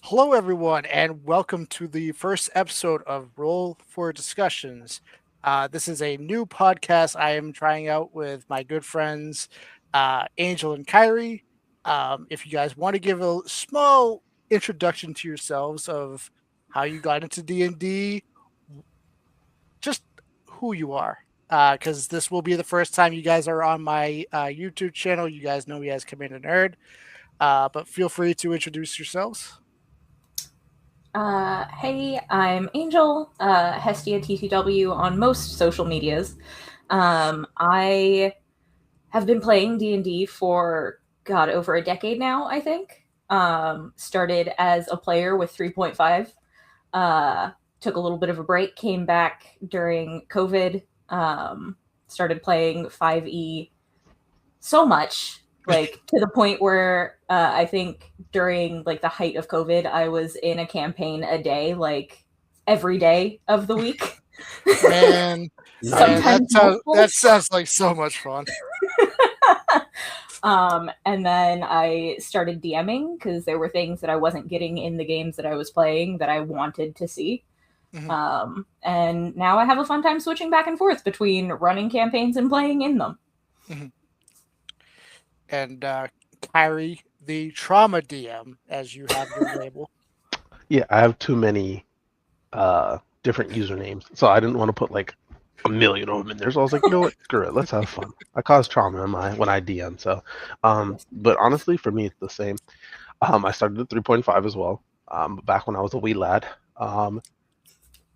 Hello, everyone, and welcome to the first episode of Roll for Discussions. This is a new podcast I am trying out with my good friends, Angel and Kyrie. If you guys want to give a small introduction to yourselves of how you got into D&D, just who you are, because this will be the first time you guys are on my YouTube channel. You guys know me as Commander Nerd, but feel free to introduce yourselves. Hey, I'm Angel, Hestia TTW on most social medias. I have been playing D&D for, God, over a decade now, I think. Started as a player with 3.5. Took a little bit of a break, came back during COVID, started playing 5e so much, like to the point where I think during like the height of COVID, I was in a campaign a day, like every day of the week. Man, man, Nice. Sometimes multiple. that sounds like so much fun. And then I started DMing because there were things that I wasn't getting in the games that I was playing that I wanted to see. And now I have a fun time switching back and forth between running campaigns and playing in them. And Kyrie, the trauma DM, as you have your label. Yeah, I have too many different usernames, so I didn't want to put like a million of them in there. So I was like, you know what, screw it, let's have fun. I cause trauma in when I DM. So, but honestly, for me, it's the same. I started at 3.5 as well. Back when I was a wee lad.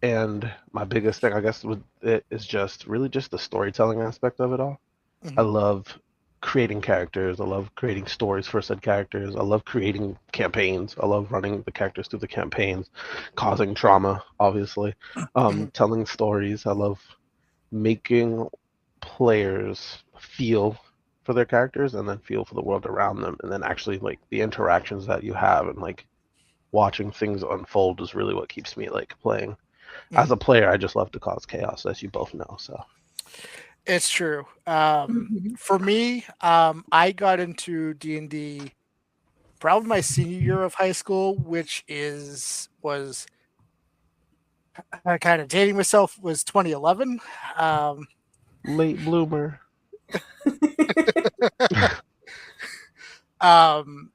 And my biggest thing, I guess, with it is just really just the storytelling aspect of it all. I love creating characters. I love creating stories for said characters. I love creating campaigns. I love running the characters through the campaigns, causing trauma, obviously. Telling stories. I love making players feel for their characters and then feel for the world around them, and then actually like the interactions that you have and like watching things unfold is really what keeps me like playing. As a player, I just love to cause chaos, as you both know. So It's true. For me, I got into D&D probably my senior year of high school, which was kind of dating myself, was 2011. late bloomer. Um,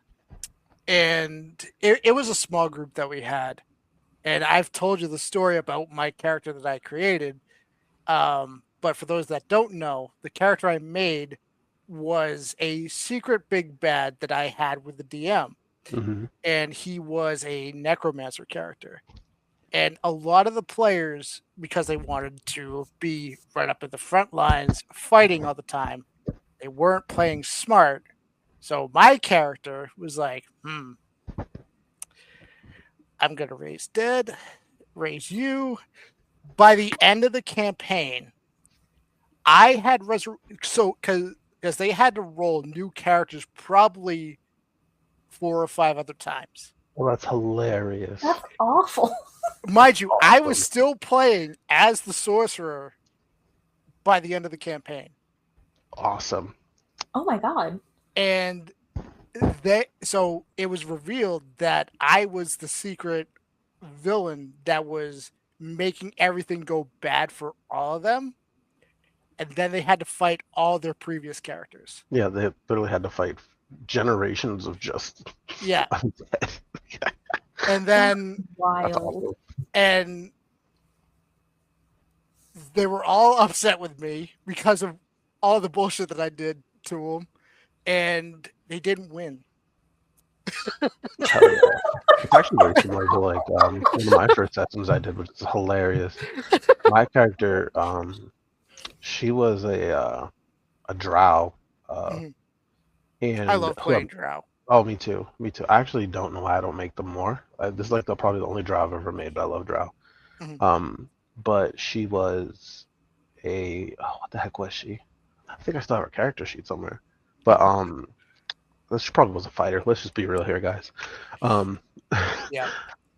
and it was a small group that we had. And I've told you the story about my character that I created. But for those that don't know, the character I made was a secret big bad that I had with the DM. And he was a necromancer character. And a lot of the players, because they wanted to be right up at the front lines fighting all the time, they weren't playing smart. So my character was like, I'm going to raise dead, raise you. By the end of the campaign, I had because they had to roll new characters probably 4 or 5 other times. Well, that's hilarious. That's awful. Mind you, I was still playing as the sorcerer by the end of the campaign. Awesome. Oh my god. And so it was revealed that I was the secret villain that was making everything go bad for all of them. And then they had to fight all their previous characters. Yeah, they literally had to fight generations of just undead. And then wild. And they were all upset with me because of all the bullshit that I did to them, and they didn't win. Hell yeah. It's actually very similar to like one of my first sessions I did, which is hilarious. My character, she was a drow. And I love playing drow. Oh, me too. Me too. I actually don't know why I don't make them more. This is like probably the only drow I've ever made, but I love drow. But she was what the heck was she? I think I still have her character sheet somewhere. But she probably was a fighter. Let's just be real here, guys. Yeah.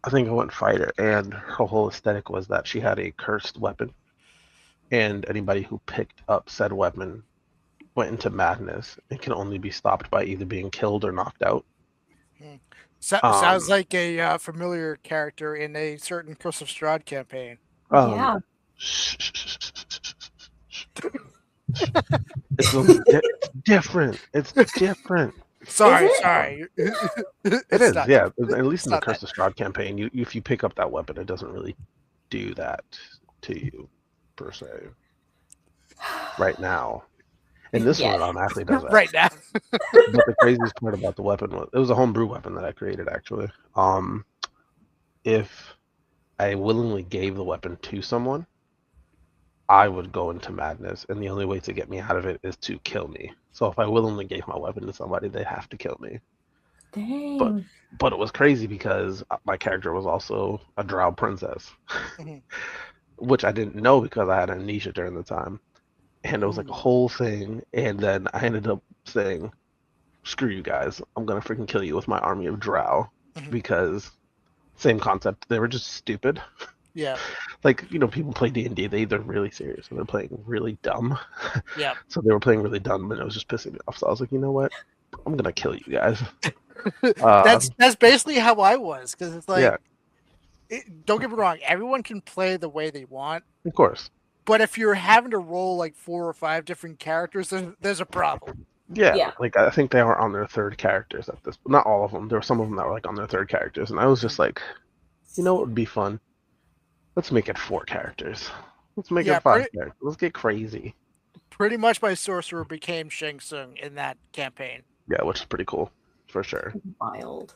I think I went fighter, and her whole aesthetic was that she had a cursed weapon, and anybody who picked up said weapon went into madness and can only be stopped by either being killed or knocked out. Sounds Um, like a familiar character in a certain Curse of Strahd campaign. Yeah. It's different. It's different. Sorry, it? sorry. It It's is, not. yeah. At least It's in the not that. Curse of Strahd campaign, if you pick up that weapon, it doesn't really do that to you per se right now. In this one, Yeah. it automatically does that. Right now. But the craziest part about the weapon was it was a homebrew weapon that I created actually. If I willingly gave the weapon to someone, I would go into madness, and the only way to get me out of it is to kill me. So if I willingly gave my weapon to somebody, they have to kill me. But Dang. but it was crazy because my character was also a drow princess, Mhm. which I didn't know because I had amnesia during the time, and it was like a Ooh. whole thing. And then I ended up saying, "Screw you guys! I'm gonna freaking kill you with my army of drow," Mhm. because same concept. They were just stupid. Yeah. Like people play D&D, they either really serious or they're playing really dumb. Yeah. So they were playing really dumb, and it was just pissing me off. So I was like, you know what? I'm gonna kill you guys. That's basically how I was, because it's like, Yeah, don't get me wrong, everyone can play the way they want, of course. but if you're having to roll like 4 or 5 different characters, there's a problem. Yeah, Yeah. like I think they were on their third characters at this. Not all of them. There were some of them that were like on their third characters, and I was just like, you know what would be fun? Let's make it 4 characters. Let's make Yeah, it 5 characters. Let's get crazy. pretty much my sorcerer became Shang Tsung in that campaign. Yeah, which is pretty cool for sure. Wild.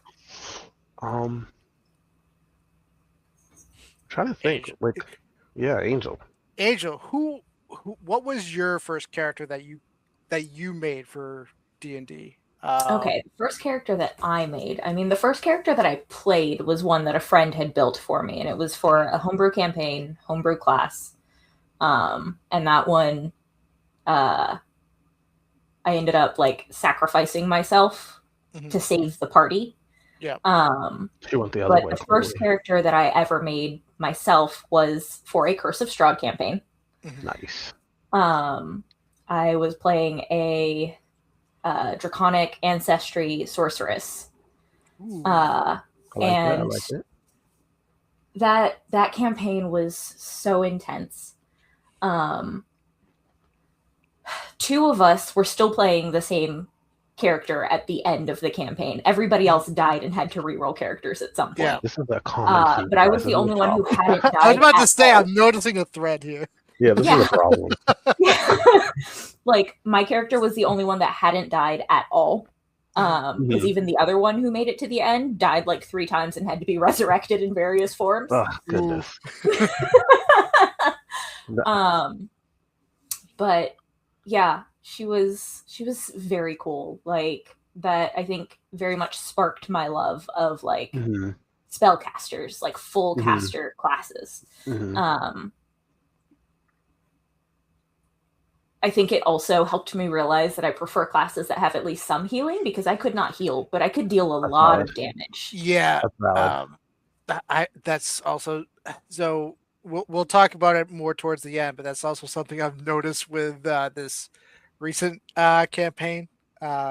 Trying to think. Angel. Like, yeah, Angel. Angel, what was your first character that you made for D&D? Okay, the first character that I made, the first character that I played was one that a friend had built for me, and it was for a homebrew campaign, homebrew class. And that one, I ended up like sacrificing myself Mhm. to save the party. Yeah. She went the other But way. the first character that I ever made myself was for a Curse of Strahd campaign. Nice. I was playing a draconic ancestry sorceress. Ooh. I like and that. I like it. that campaign was so intense. 2 of us were still playing the same character at the end of the campaign. Everybody else died and had to reroll characters at some point. Yeah. This is a common theme. But I was guys. the This is a only one who problem. hadn't died. I was about to at say, all. I'm noticing a thread here. Yeah, this is a problem. Like, my character was the only one that hadn't died at all. Because even the other one who made it to the end died like 3 times and had to be resurrected in various forms. Oh goodness. But yeah, she was very cool. Like, that I think very much sparked my love of like spellcasters, like full caster classes. I think it also helped me realize that I prefer classes that have at least some healing, because I could not heal, but I could deal a lot of damage. Yeah. That's valid. That's also, so we'll talk about it more towards the end, but that's also something I've noticed with this recent campaign.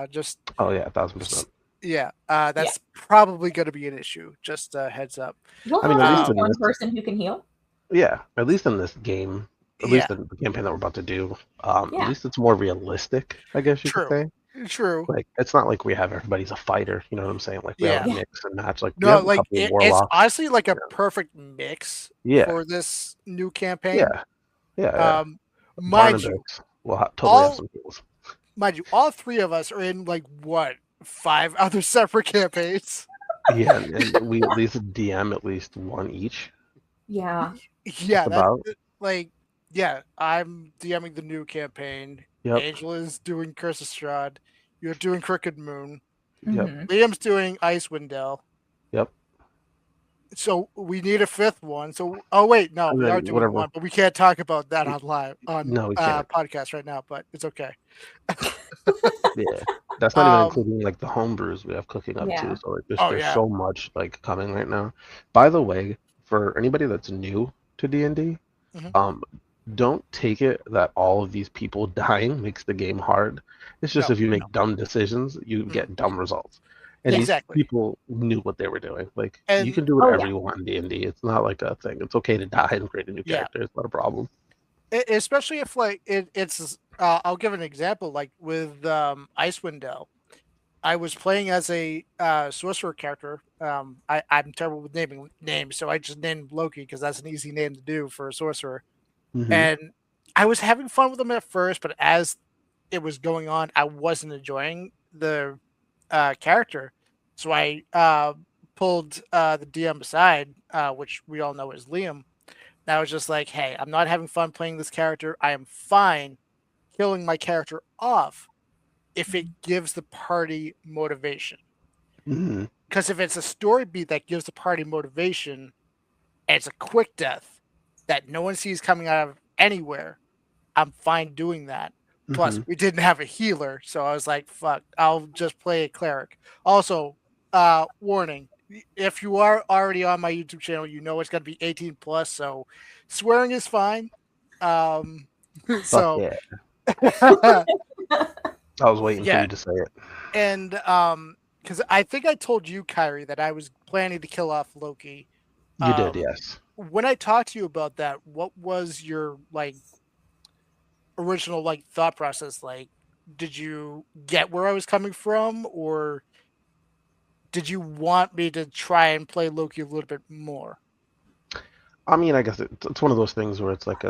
Just Oh yeah, 1,000%. yeah, that's probably going to be an issue. Just a heads up. We'll I mean, have at at least least in one this- person who can heal. Yeah, at least in this game, at least in the campaign that we're about to do, at least it's more realistic, I guess you could say. True. Like, it's not like we have everybody's a fighter, you know what I'm saying? Like, we have a mix and match. Like, we No, have a like couple of it's warlocks. honestly like a perfect mix for this new campaign. Yeah. Mind you, we'll totally have some tools. Mind you, all 3 of us are in like what, 5 other separate campaigns. Yeah, and we at least DM at least 1 each. Yeah. Yeah, about. I'm DMing the new campaign. Yep. Angel is doing Curse of Strahd. You're doing Crooked Moon. Yep. Liam's doing Icewind Dale. Yep. So we need a 5th one. So we are doing one, but we can't talk about that on live podcast right now. But it's okay. Yeah, that's not even including like the homebrews we have cooking up too. So like, there's so much like coming right now. By the way, for anybody that's new to D&D, don't take it that all of these people dying makes the game hard. It's just if you make dumb decisions, you get dumb results. And these Exactly. people knew what they were doing. Like you And can do Oh, whatever yeah. you want in D&D. It's not like a thing. It's okay to die and create a new yeah, character. It's not a problem. especially if like it's I'll give an example like with Icewind Dale. I was playing as a sorcerer character. I'm terrible with naming names, so I just named Loki because that's an easy name to do for a sorcerer. Hmm. And I was having fun with him at first, but as it was going on, I wasn't enjoying the character. So I pulled the DM aside, which we all know is Liam. And I was just like, "Hey, I'm not having fun playing this character. I am fine killing my character off if it gives the party motivation. Hmm. Because if it's a story beat that gives the party motivation, and it's a quick death that no one sees coming out of anywhere, I'm fine doing that. Plus, Hmm. we didn't have a healer, so I was like, fuck, I'll just play a cleric. Also, warning, if you are already on my YouTube channel, you know it's gonna be 18 plus, so swearing is fine. Um Fuck so yeah. I was waiting for yeah, you to say it. and because I think I told you, Kyrie, that I was planning to kill off Loki. You did, Um yes. when I talked to you about that, what was your like original like thought process? Like, did you get where I was coming from, or did you want me to try and play Loki a little bit more? I mean, I guess it's one of those things where it's like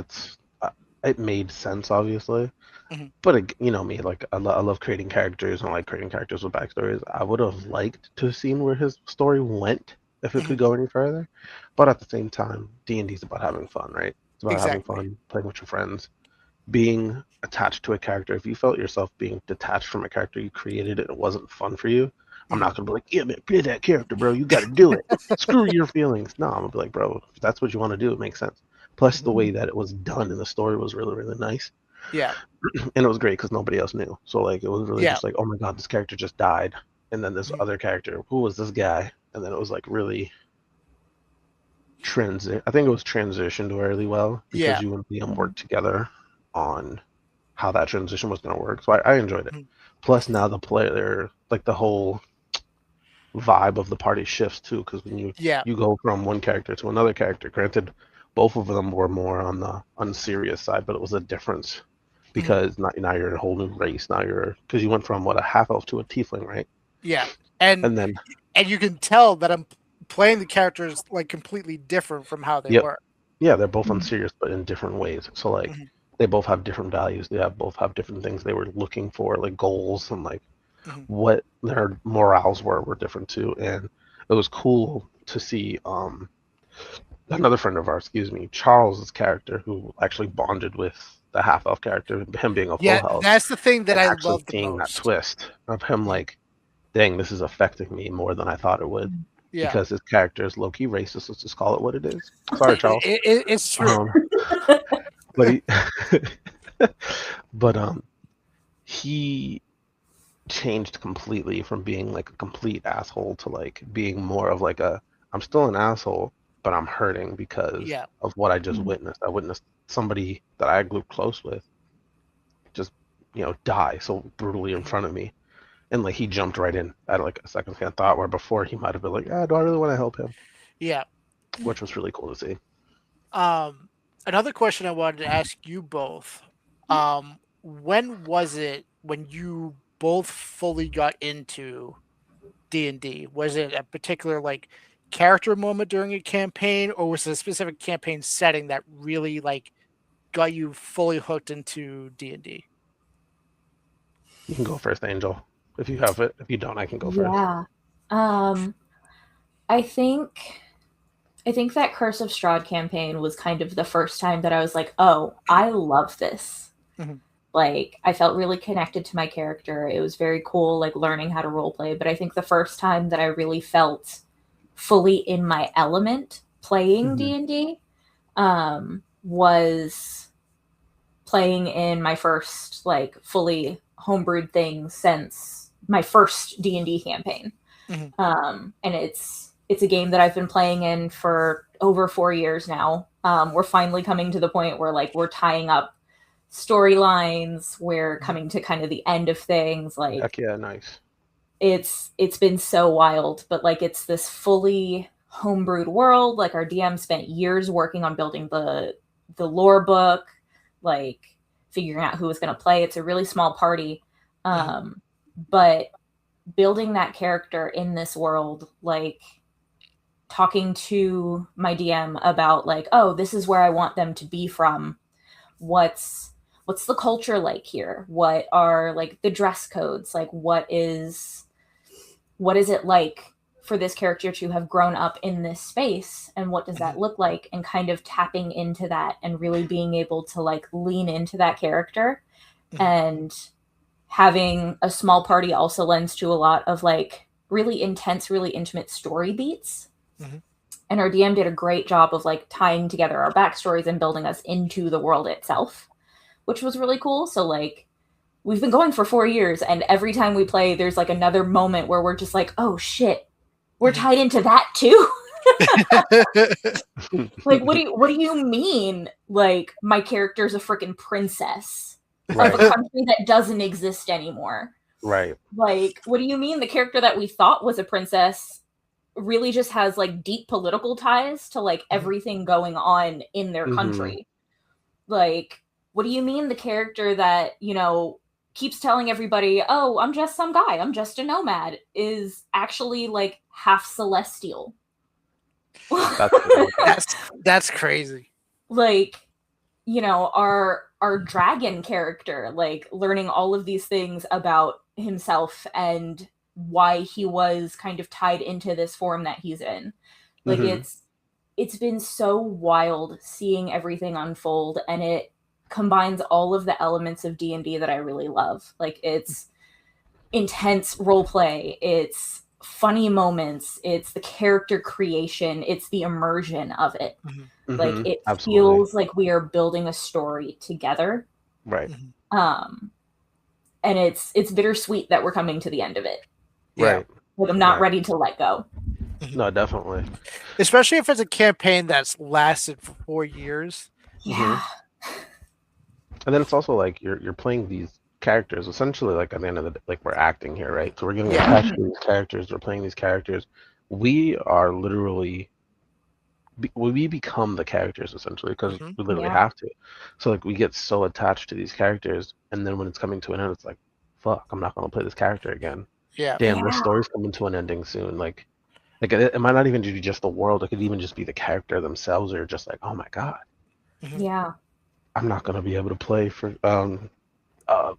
it made sense, obviously. Mhm, But you know me, like I love creating characters and I like creating characters with backstories. I would have liked to have seen where his story went if it mhm, could go any further. But at the same time, D&D is about having fun, right? It's about having exactly. fun, playing with your friends, being attached to a character. If you felt yourself being detached from a character you created and it wasn't fun for you, I'm Mhm, not gonna be like, yeah, man, play that character, bro. You got to do it. Screw your feelings. No, I'm gonna be like, bro, if that's what you want to do, it makes sense. Plus, mhm. the way that it was done in the story was really, really nice, Yeah, and it was great because nobody else knew. So like, it was really yeah, just like, oh my god, this character just died, and then this mhm, other character, who was this guy? And then it was like really transit. I think it was transitioned really well because yeah, you and Liam worked together on how that transition was going to work. So I enjoyed it. mhm, Plus, now the player, like the whole vibe of the party shifts too, because when yeah, you go from one character to another character, granted, both of them were more on the unserious side, but it was a difference mhm, because now you're a whole new race. Now you're because you went from what a half elf to a tiefling, right? yeah. And And then and you can tell that I'm playing the characters like completely different from how they yep, were. yeah, they're both unserious, but in different ways. So like Mhm, they both have different values. They have both have different things they were looking for, like goals and like mhm. what their morals were different too. And it was cool to see another friend of ours, excuse me, Charles's character who actually bonded with the half elf character, him being a full Yeah, health, that's the thing that and I actually love the seeing that most. twist of him Mhm. like, dang, this is affecting me more than I thought it would. Yeah, Because his character is low key racist. Let's just call it what it is. Sorry, Charles. it's true. Um, but he, but he changed completely from being like a complete asshole to like being more of like a I'm still an asshole, but I'm hurting because Yeah, of what I just witnessed. I witnessed somebody that I grew close with just die so brutally in mhm, front of me. And like he jumped right in at like a second thought where before he might have been like, ah, do I really want to help him? yeah. Which was really cool to see. Um, Another question I wanted to ask you both. When was it when you both fully got into D&D? Was it a particular like character moment during a campaign, or was it a specific campaign setting that really like got you fully hooked into D&D? You can go first, Angel. If you have it. If you don't, I can go first. Yeah. Um, I think I think that Curse of Strahd campaign was kind of the first time that I was like, "Oh, I love this." Mhm, Like, I felt really connected to my character. It was very cool, like learning how to roleplay. But I think the first time that I really felt fully in my element playing Hmm. D&D was playing in my first like fully homebrewed thing since my first D&D campaign. mhm. And it's a game that I've been playing in for over 4 years now. We're finally coming to the point where like we're tying up storylines, we're Mhm. coming to kind of the end of things. Heck Like yeah, nice. it's been so wild, but like it's this fully homebrewed world. Like our DM spent years working on building the lore book, like figuring out who was going to play. It's a really small party, but building that character in this world, like talking to my DM about like, oh, this is where I want them to be from. What's the culture like here? What are like the dress codes? Like what is it like for this character to have grown up in this space, and what does that look like? And kind of tapping into that and really being able to like lean into that character. And having a small party also lends to a lot of like really intense, really intimate story beats. And our DM did a great job of like tying together our backstories and building us into the world itself, which was really cool. So like we've been going for 4 years, and every time we play, there's like another moment where we're just like, oh shit, we're tied into that too. Like, what do you mean? Like, my character's a freaking princess of a country that doesn't exist anymore. Right. Like, what do you mean the character that we thought was a princess really just has like deep political ties to like everything going on in their country? Like, what do you mean the character that, you know, keeps telling everybody, oh, I'm just some guy, I'm just a nomad, is actually like half celestial? That's crazy. Like, you know, our dragon character, like learning all of these things about himself and why he was kind of tied into this form that he's in. Like it's been so wild seeing everything unfold, and it combines all of the elements of D&D that I really love. Like it's intense role play, it's funny moments, it's the character creation, it's the immersion of it. Like it feels like we are building a story together. Right. And it's bittersweet that we're coming to the end of it. Right. Like I'm not ready to let go. No, definitely. Especially if it's a campaign that's lasted for 4 years. Yeah. And then it's also like you're playing these characters essentially, like at the end of the day, like we're acting here, right? So we're getting attached to these characters, we're playing these characters. We are literally we become the characters essentially, because we literally have to. So like we get so attached to these characters, and then when it's coming to an end, it's like, fuck, I'm not gonna play this character again. Damn, this story's coming to an ending soon. Like it might not even be just the world, it could even just be the character themselves, or just like, oh my god, I'm not gonna be able to play for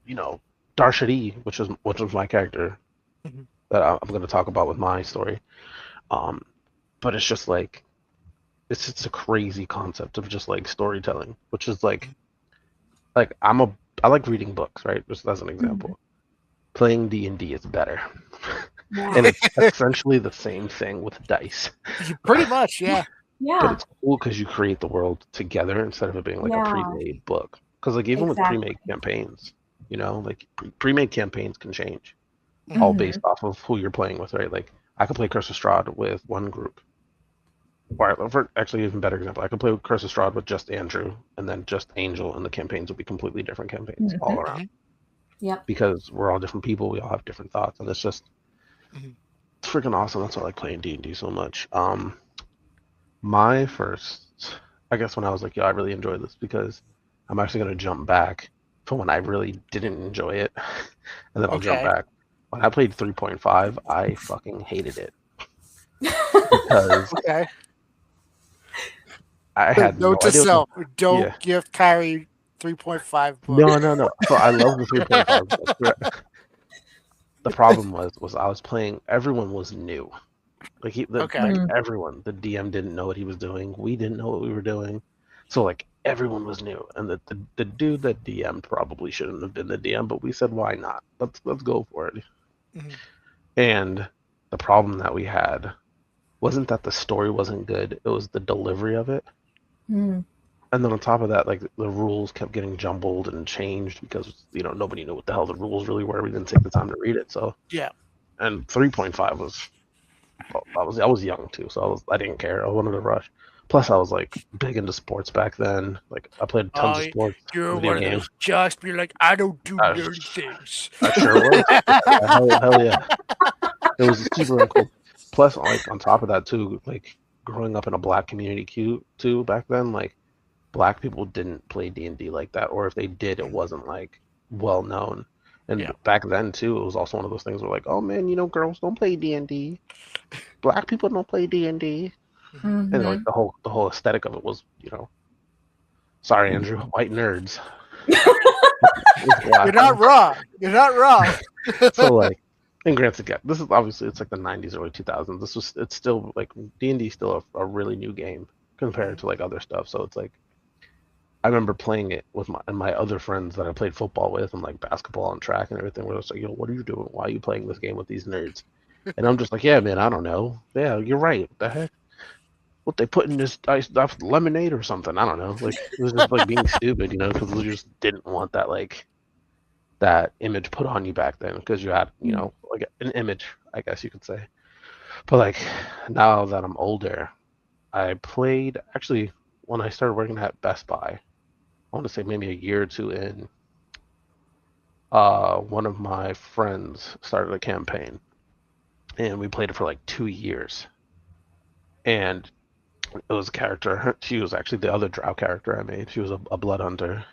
you know, Darshadi, which was my character that I'm gonna talk about with my story. But it's just like it's just a crazy concept of just like storytelling, which is like I like reading books, right? Just as an example. Playing D&D is better. And it's essentially the same thing with dice. Pretty much, Yeah. But it's cool because you create the world together instead of it being like a pre-made book. Because like even with pre-made campaigns, you know, like pre-made campaigns can change, all based off of who you're playing with, right? Like I could play Curse of Strahd with one group. Or for actually even better example, I could play Curse of Strahd with just Andrew and then just Angel, and the campaigns will be completely different campaigns all around. Because we're all different people, we all have different thoughts, and it's just it's freaking awesome. That's why I like playing D&D so much. My first, I guess when I was like, I really enjoy this, because I'm actually going to jump back to when I really didn't enjoy it, and then I'll jump back. When I played 3.5, I fucking hated it. Because I had no to idea. Self. Don't give Kyrie 3.5 books. No. So I love the 3.5 books. The problem was I was playing, everyone was new. Like everyone, the DM didn't know what he was doing. We didn't know what we were doing. So like everyone was new, and the dude that DM'd probably shouldn't have been the DM, but we said, why not? Let's go for it. And the problem that we had wasn't that the story wasn't good; it was the delivery of it. And then on top of that, like the rules kept getting jumbled and changed because nobody knew what the hell the rules really were. We didn't take the time to read it. So and 3.5 was, I was young too, so I didn't care. I wanted to rush. Plus, I was like big into sports back then. Like I played tons Oh, of sports, you're video one of games. those jocks. You're like, I don't do I, nerdy things. I sure was. Hell yeah. It was super cool. Plus, like on top of that too, like growing up in a black community too back then, like black people didn't play D&D like that, or if they did, it wasn't like well known. And Yeah. back then too, it was also one of those things where like, oh man, girls don't play D&D. Black people don't play D&D. And like Mhm. the whole aesthetic of it was, sorry Andrew, white nerds. You're not wrong. You're not wrong. So like, and granted, yeah, this is obviously it's like the '90s, early 2000s. It's still like D&D is still a really new game compared to like other stuff. So it's like I remember playing it with my other friends that I played football with and like basketball and track and everything. Where it's like, what are you doing? Why are you playing this game with these nerds? And I'm just like, yeah, man, I don't know. Yeah, you're right. What the heck? What they put in this ice lemonade or something? I don't know. Like it was just like being stupid, because we just didn't want that image put on you back then because you had, like an image, I guess you could say. But like now that I'm older, I played actually when I started working at Best Buy. I want to say maybe a year or two in. One of my friends started a campaign, and we played it for like 2 years. And it was a character. She was actually the other Drow character I made. She was a blood hunter.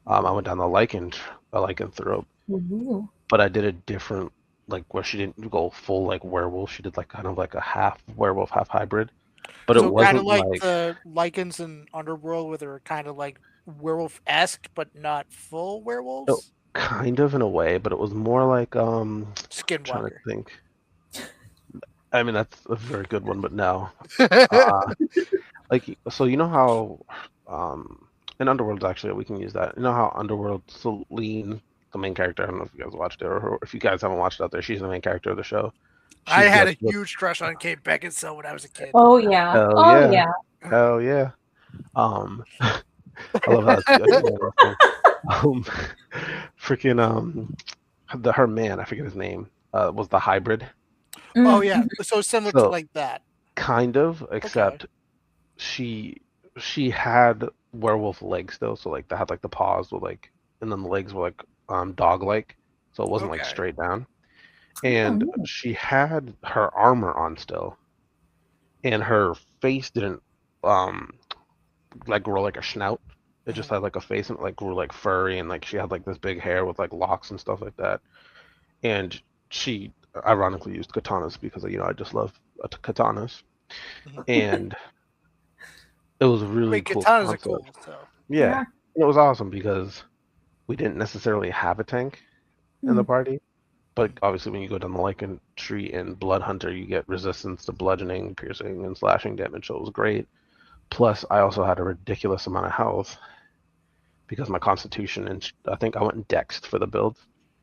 I went down the lycanthrope, Ooh. but I did a different, like where she didn't go full like werewolf. She did like kind of like a half werewolf, half hybrid. But So it kind wasn't of like like the Lycans in Underworld, where they're kind of like werewolf-esque, but not full it, werewolves. kind of in a way, but it was more like trying to Skinwalker. think. I mean that's a very good one, but no. Uh, like so you know how in Underworld actually we can use that. You know how Underworld Celine, the main character, I don't know if you guys watched it or if you guys haven't watched it out there, she's the main character of the show. I She's had blessed a with huge crush on Kate Beckinsale when I was a kid. Oh yeah. hell Oh yeah. yeah. Hell yeah. I love how it's freaking her man, I forget his name, was the hybrid. Oh Mm. yeah, so similar to So like that. kind of, Okay. except she had werewolf legs though, so like they had like the paws were like, and then the legs were like dog like, so it wasn't like Okay. straight down. And Oh, she had her armor on still, and her face didn't like grow like a snout. It just had like a face and it like grew like furry and like she had like this big hair with like locks and stuff like that. And she ironically used katanas because I just love katanas. Mhm. And it was a I really mean, cool katanas are concept. cool. So Yeah, yeah. it was awesome because we didn't necessarily have a tank in the Mm. party. But obviously, when you go down the Lycan tree in Blood Hunter, you get resistance to bludgeoning, piercing, and slashing damage. So it was great. Plus, I also had a ridiculous amount of health because my constitution, and I think I went dexed for the build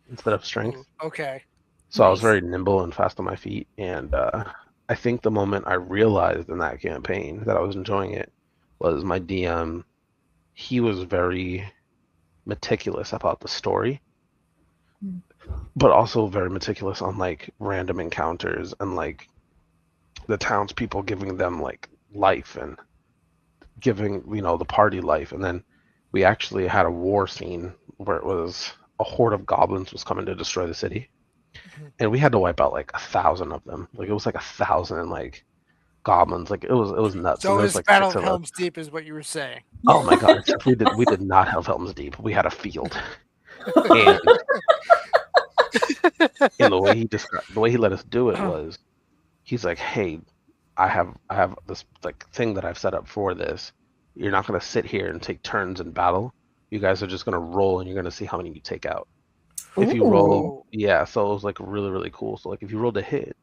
instead of strength. ooh, okay. So I was Nice. very nimble and fast on my feet. And I think the moment I realized in that campaign that I was enjoying it was my DM. He was very meticulous about the story, Mm. but also very meticulous on like random encounters and like the townspeople giving them like life and giving the party life. And then we actually had a war scene where it was a horde of goblins was coming to destroy the city, Mhm. and we had to wipe out like 1,000 of them. Like it was like 1,000 like goblins. Like it was nuts. And So there was it's like Battle six of of us. Helm's Deep, is what you were saying. Oh my god! Except we did not have Helm's Deep. We had a field, and the way he let us do it was he's like, hey, I have this like thing that I've set up for this. You're not gonna sit here and take turns in battle. You guys are just gonna roll and you're gonna see how many you take out. If you roll, Ooh. yeah, so it was like really, really cool. So like if you rolled a hit,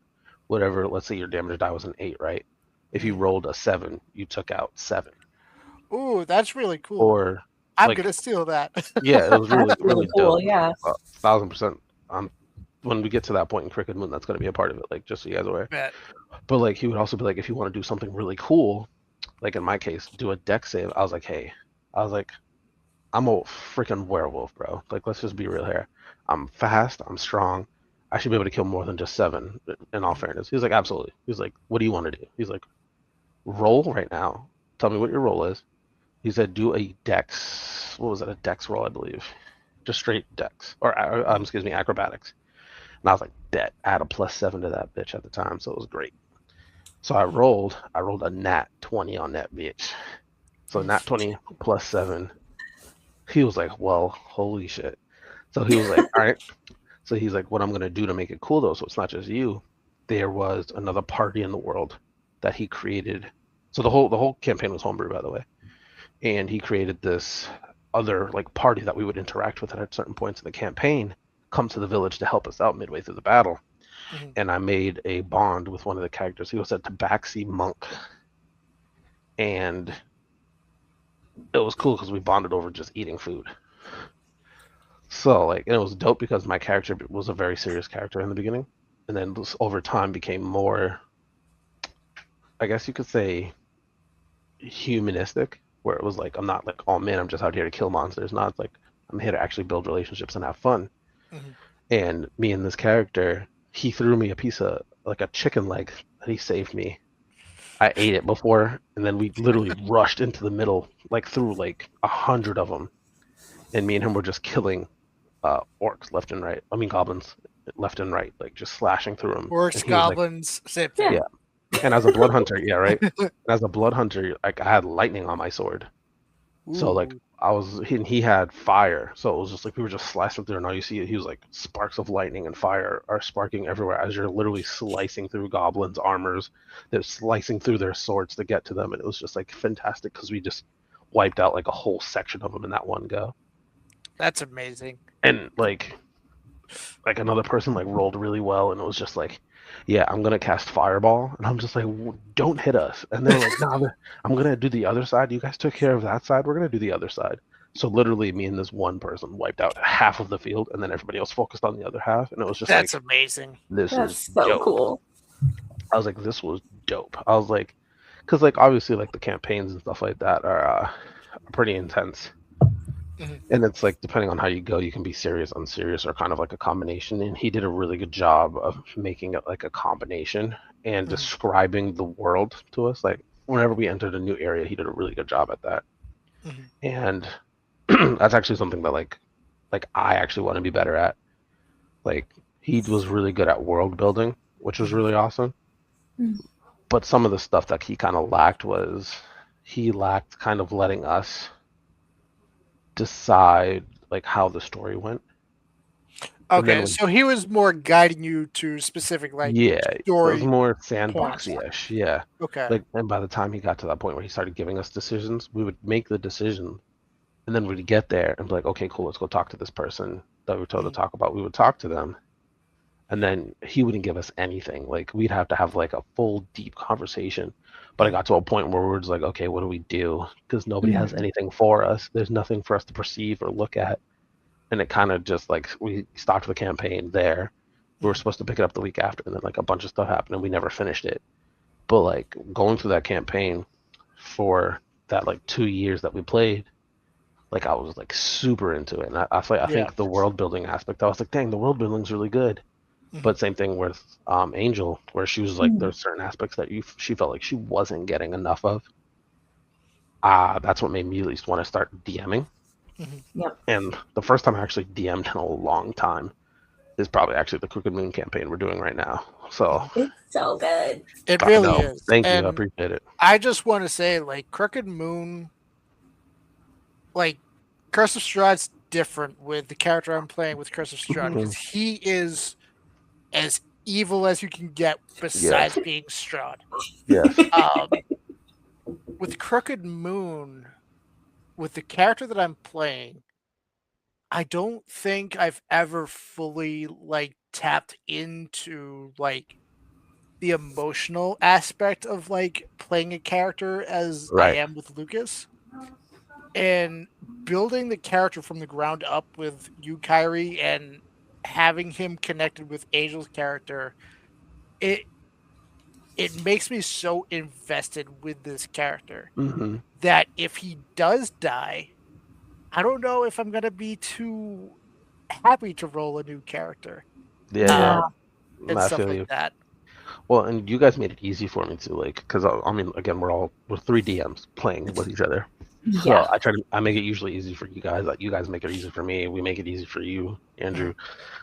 whatever, let's say your damage die was an 8, right? If you Mhm. rolled a 7, you took out 7. Ooh, that's really cool. Or I'm like gonna steal that. yeah, it was really, That's really really cool. dope. Yeah. 1,000%. When we get to that point in Cricket Moon, that's gonna be a part of it, like just so you guys are aware. Bet. But like he would also be like, if you want to do something really cool, like in my case, do a deck save. I was like, hey, I'm a freaking werewolf, bro. Like, let's just be real here. I'm fast. I'm strong. I should be able to kill more than just 7. In all fairness, he was like, absolutely. He's like, what do you want to do? He's like, roll right now, tell me what your role is. He said, do a dex. What was it? A dex roll, I believe. Just straight dex or excuse me, acrobatics. And I was like, "Bet." Add a +7 to that bitch at the time, so it was great. So I rolled a nat 20 on that bitch. So nat 20 +7. He was like, well, holy shit. So he was like, all right. So he's like, what I'm gonna do to make it cool though, so it's not just you. There was another party in the world that he created. So the whole campaign was homebrew, by the way. And he created this other like party that we would interact with at certain points in the campaign come to the village to help us out midway through the battle. Mhm. And I made a bond with one of the characters. He was a tabaxi monk. And it was cool because we bonded over just eating food. So like, and it was dope because my character was a very serious character in the beginning, and then over time became more, I guess you could say, humanistic, where it was like, I'm not like, oh man, I'm just out here to kill monsters. Not it's like I'm here to actually build relationships and have fun. Mhm. And me and this character, he threw me a piece of like a chicken leg that he saved me. I ate it before, and then we literally rushed into the middle, like through like 100 of them, and me and him were just killing orcs left and right. I mean goblins left and right, like just slashing through them. Orcs, And he was like, goblins, same thing. yeah. And as a blood hunter, yeah, right. And as a blood hunter, like I had lightning on my sword, so like Ooh. I was, he had fire, so it was just like we were just slicing through, and all you see, he was like sparks of lightning and fire are sparking everywhere as you're literally slicing through goblins' armors. They're slicing through their swords to get to them, and it was just like fantastic because we just wiped out like a whole section of them in that one go. That's amazing. And like another person like rolled really well, and it was just like, yeah, I'm gonna cast fireball, and I'm just like, don't hit us. And they're like, nah, I'm gonna do the other side. You guys took care of that side, we're gonna do the other side. So literally me and this one person wiped out half of the field, and then everybody else focused on the other half, and it was just That's like, amazing. this That's is so dope. cool. I was like, this was dope. I was like, because like obviously like the campaigns and stuff like that are pretty intense. Mhm. And it's like depending on how you go, you can be serious, unserious, or kind of like a combination. And he did a really good job of making it like a combination and Mhm. describing the world to us. Like whenever we entered a new area, he did a really good job at that. Mhm. And that's actually something that like I actually want to be better at. Like he was really good at world building, which was really awesome. Mm. But some of the stuff that he kind of lacked was he lacked kind of letting us decide like how the story went. And then Okay, so he was more guiding you to specific like yeah, it was story more points. sandboxy-ish. Yeah. Okay. Like, and by the time he got to that point where he started giving us decisions, we would make the decision, and then we'd get there and be like, okay, cool, let's go talk to this person that we were told to talk about. We would talk to them, and then he wouldn't give us anything. Like, we'd have to have like a full, deep conversation. But I got to a point where we were just like, okay, what do we do? Because nobody has anything for us. There's nothing for us to perceive or look at. And it kind of just like we stopped the campaign there. We were supposed to pick it up the week after, and then like a bunch of stuff happened, and we never finished it. But like going through that campaign for that like 2 years that we played, like I was like super into it, and I Yeah. think the world building aspect, I was like, dang, the world building's really good. Mhm. But same thing with Angel, where she was like, there's certain aspects that she felt like she wasn't getting enough of. That's what made me at least want to start DMing. Mhm. Yep. And the first time I actually DM'd in a long time is probably actually the Crooked Moon campaign we're doing right now. So It's so good. It I really know. is. Thank you. I And appreciate it. I just want to say, like, Crooked Moon, like, Curse of Strahd's different with the character I'm playing with Curse of Strahd because he is as evil as you can get besides being Strahd. Yes. With Crooked Moon, with the character that I'm playing, I don't think I've ever fully like tapped into like the emotional aspect of like playing a character as I Right. am with Lucas. And building the character from the ground up with you, Kyrie, and having him connected with Angel's character, it makes me so invested with this character Mm-hmm. that if he does die, I don't know if I'm gonna be too happy to roll a new character Yeah. and I stuff feel like you. that. Well, and you guys made it easy for me to like, because I mean, again, we're three DMs playing with each other. Yeah. So I make it usually easy for you guys. Like you guys make it easy for me. We make it easy for you, Andrew.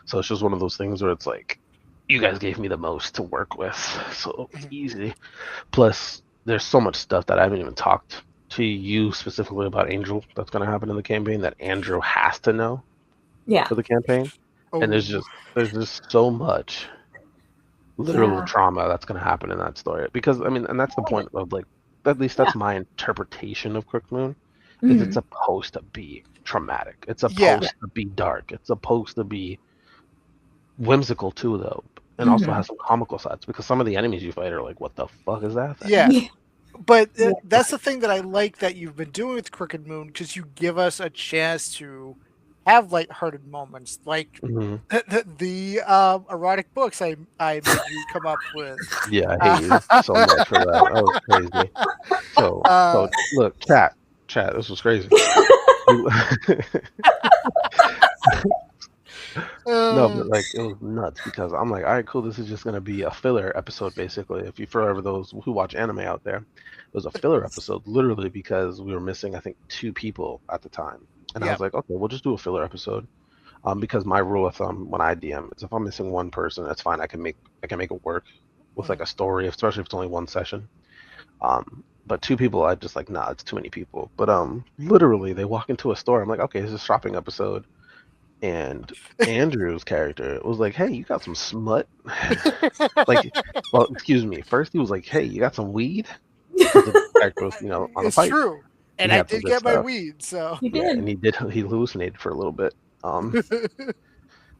So it's just one of those things where it's like, you guys gave me the most to work with, so it's easy. Plus, there's so much stuff that I haven't even talked to you specifically about Angel that's going to happen in the campaign that Andrew has to know Yeah. for the campaign. And Oh, there's just so much literal Yeah. trauma that's going to happen in that story. Because I mean, and that's the point of like, at least that's my interpretation of Crook Moon, is it's Mhm. supposed to be traumatic. It's Yeah. supposed to be dark. It's supposed to be whimsical too, though, and also Mhm. has some comical sides because some of the enemies you fight are like, what the fuck is that thing? Yeah. Yeah. But Yeah. that's the thing that I like that you've been doing with Crooked Moon, because you give us a chance to have lighthearted moments, like Hmm. the erotic books I made you come up with. Yeah, I hate you so much for that. That was crazy. So Uh, look, chat. This was crazy. You- No, but like it was nuts because I'm like, all right, cool. This is just gonna be a filler episode, basically. If you, for ever those who watch anime out there, it was a filler episode, literally because we were missing, I think, two people at the time, and I yeah. was like, okay, we'll just do a filler episode. Because my rule of thumb when I DM is if I'm missing one person, that's fine. I can make it work with like Mhm. a story, especially if it's only one session. But two people, I just like, nah, it's too many people. But literally, they walk into a store. I'm like, okay, this is a shopping episode, and Andrew's character was like, "Hey, you got some smut?" Like, well, excuse me. First, he was like, "Hey, you got some weed?" Because the character was, on a It's pipe. true, He and I had some did good get my stuff. weed, so. You Yeah, and did. he hallucinated for a little bit. It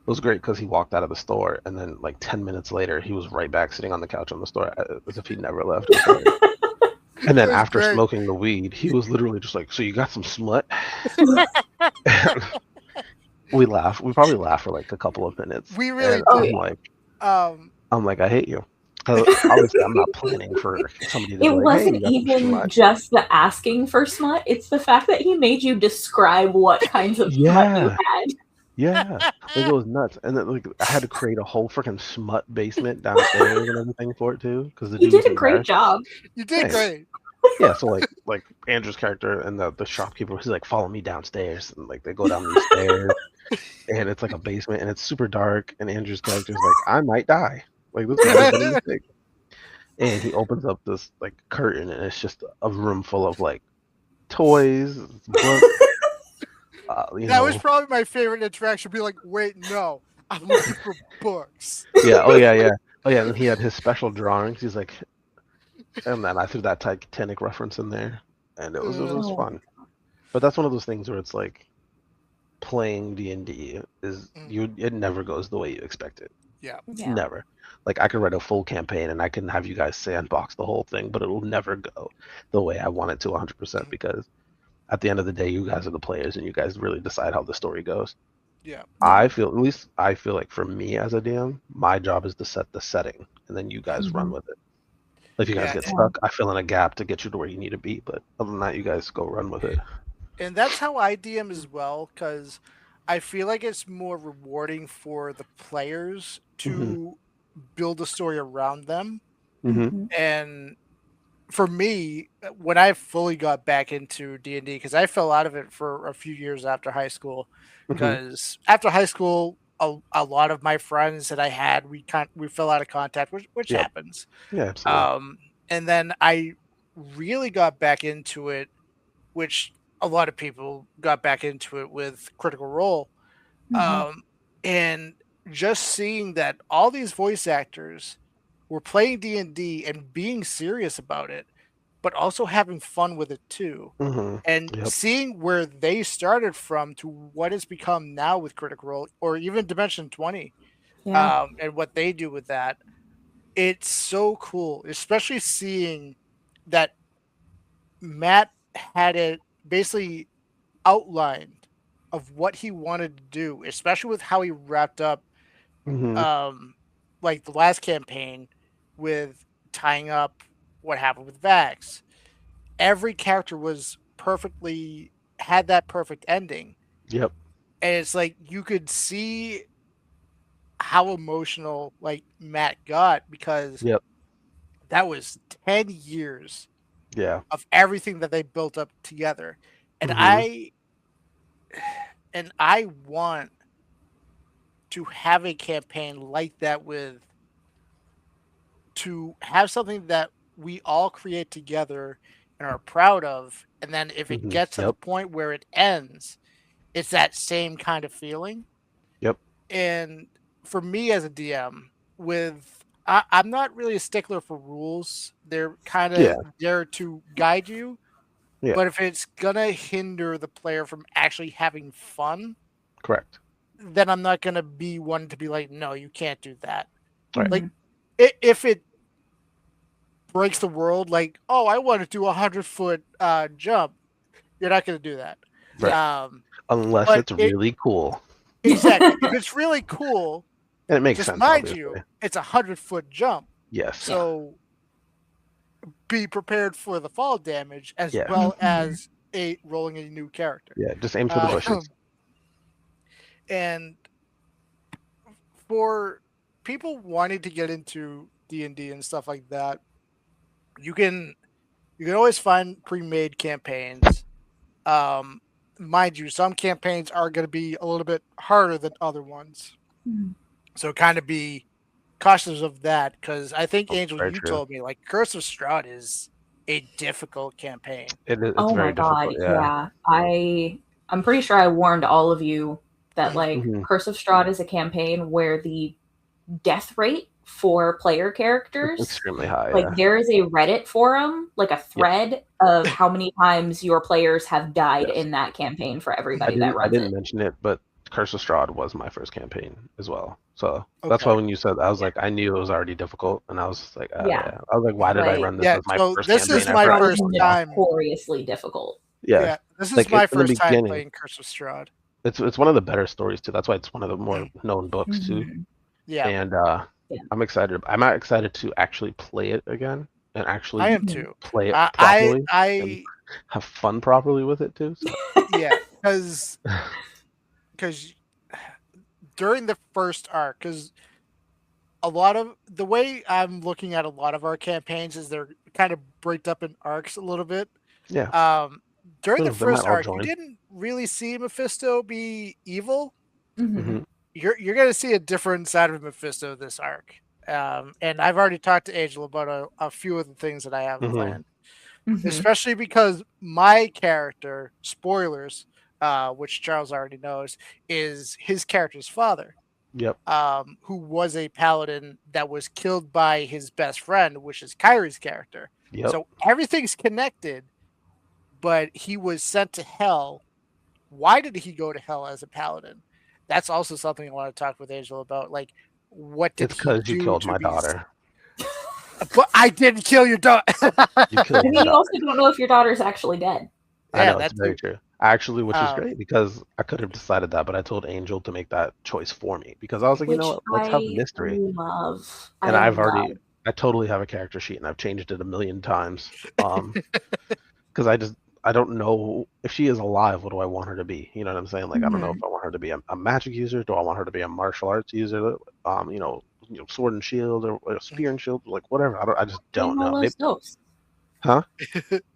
was great because he walked out of the store, and then like 10 minutes later, he was right back sitting on the couch on the store as if he never left. It was great. And It then was after great. smoking the weed, he was literally just like, "So you got some smut?" We laughed. We probably laughed for like a couple of minutes, We really and Oh did. yeah. Um, I'm like, I hate you. Obviously, I'm not planning for somebody to It be like, "Hey, wasn't you got some even smut." just the asking for smut, it's the fact that he made you describe what kinds of smut you Yeah, had. yeah. Like it was nuts, and then like I had to create a whole freaking smut basement downstairs and everything for it too, because the You dude was did a great embarrassed. job. you did Thanks. great. Yeah, so like Andrew's character and the shopkeeper, he's like, "Follow me downstairs," and like they go down these stairs, and it's like a basement, and it's super dark, and Andrew's character is like, "I might die. Like this might have been a mistake." And he opens up this like curtain, and it's just a room full of like toys, books, you That was know. probably my favorite interaction. Be like, wait, no, I'm looking for books. Yeah, oh yeah, yeah. Oh yeah, and he had his special drawings. He's like, and then I threw that Titanic reference in there, and it was Oh, fun. But that's one of those things where it's like playing D&D is it never goes the way you expect it. Yeah. yeah. Never. Like I could write a full campaign and I can have you guys sandbox the whole thing, but it'll never go the way I want it to 100% because at the end of the day, you guys are the players and you guys really decide how the story goes. Yeah. I feel, at least I feel like for me as a DM, my job is to set the setting and then you guys run Mhm. with it. If you guys Yeah. get Yeah. stuck, I fill in a gap to get you to where you need to be. But other than that, you guys go run with it. And that's how I DM as well, because I feel like it's more rewarding for the players Hmm. to build a story around them. Hmm. Mhm. And for me, when I fully got back into D&D, because I fell out of it for a few years after high school, Hmm. because after high school, a lot of my friends that I had, we fell out of contact, which Yep. happens. Yeah, absolutely. And then I really got back into it, which a lot of people got back into it with Critical Role. Mhm. And just seeing that all these voice actors were playing D&D and being serious about it, but also having fun with it too. Hmm. And Yep. seeing where they started from to what it's become now with Critical Role, or even Dimension 20, Yeah. and what they do with that, it's so cool, especially seeing that Matt had it basically outlined of what he wanted to do, especially with how he wrapped up Hmm. like the last campaign with tying up what happened with Vax. Every character was perfectly had that perfect ending. Yep. And it's like you could see how emotional like Matt got, because Yep. that was 10 years Yeah. of everything that they built up together. And Mhm. I want to have a campaign like that, with to have something that we all create together and are proud of, and then if it Mhm. gets to the Yep. point where it ends, it's that same kind of feeling. Yep. And for me as a DM, I'm not really a stickler for rules. They're kind Yeah. of there to guide you, Yeah. but if it's gonna hinder the player from actually having fun, Correct. then I'm not gonna be one to be like, no, you can't do that. Right. Like, Mhm. if it breaks the world, like, oh, I want to do 100-foot jump, you're not gonna do that. Right. Um, Unless but it's really cool. exactly, if it's really cool, And it makes just sense, mind you, obviously. it's 100-foot jump. Yes. Yeah. So be prepared for the fall damage as Yeah. well Mhm. as rolling a new character. Yeah. Just aim for the bushes. And for people wanting to get into D&D and stuff like that, you can always find pre-made campaigns. Um, Mind you, some campaigns are going to be a little bit harder than other ones, Mhm. so kind of be cautious of that, because I think, Oh, Angel, very you true. told me like Curse of Strahd is a difficult campaign. It's Oh my very god, difficult. Yeah. yeah. I'm pretty sure I warned all of you that Mhm. like Mhm. Curse of Strahd is a campaign where the death rate for player It's characters, extremely high. like Yeah. there is a Reddit forum, like a Yeah. thread of how many times your players have died Yes. in that campaign for I everybody that didn't. I runs didn't it. mention it, but Curse of Strahd was my first campaign as well. So that's why Okay. when you said, I was Yeah. like, I knew it was already difficult, and I was just like, oh Yeah. yeah. I was like, why did I Like run this Yeah, as my so first this Curse is of campaign my ever? I Strahd is first totally get it. time. notoriously difficult. Yeah. Yeah, this is Like my in the first time beginning, playing Curse of Strahd. it's one of the better stories too. That's why it's one of the more Mhm. known books too. Mhm. Yeah, And Yeah. I'm excited. I'm not excited to actually play it again and I actually am Mhm. too. play it I properly and I have fun properly with it too. So yeah, because during the first arc, because a lot of the way I'm looking at a lot of our campaigns is they're kind of break up in arcs a little bit. yeah, Um, During the they might first all arc, you join. didn't really see Mephisto be evil. Mhm. Hmm. You're gonna see a different side of Mephisto this arc. And I've already talked to Angel about a few of the things that I have Hmm. planned, Mhm. especially because my character, spoilers, which Charles already knows, is his character's father, Yep. who was a paladin that was killed by his best friend, which is Kyrie's character. Yep. So everything's connected, but he was sent to hell. Why did he go to hell as a paladin? That's also something I want to talk with Angel about. Like, what did It's he because you do killed to my be? daughter. But I didn't kill your daughter. You I killed my mean, you also daughter. don't know if your daughter's actually dead. I Yeah, know it's that very too. true. Actually, which is Um, great because I could have decided that, but I told Angel to make that choice for me because I was like, you know Which what? Let's have mystery. love. And I love. I totally have a character sheet and I've changed it a million times. Because I don't know if she is alive, what do I want her to be? You know what I'm saying? Like, I don't know if Mhm. I want her to be a magic user. Do I want her to be a martial arts user? Sword and shield or spear and shield, like whatever. I just ¿Por qué don't no know. los dos? Huh?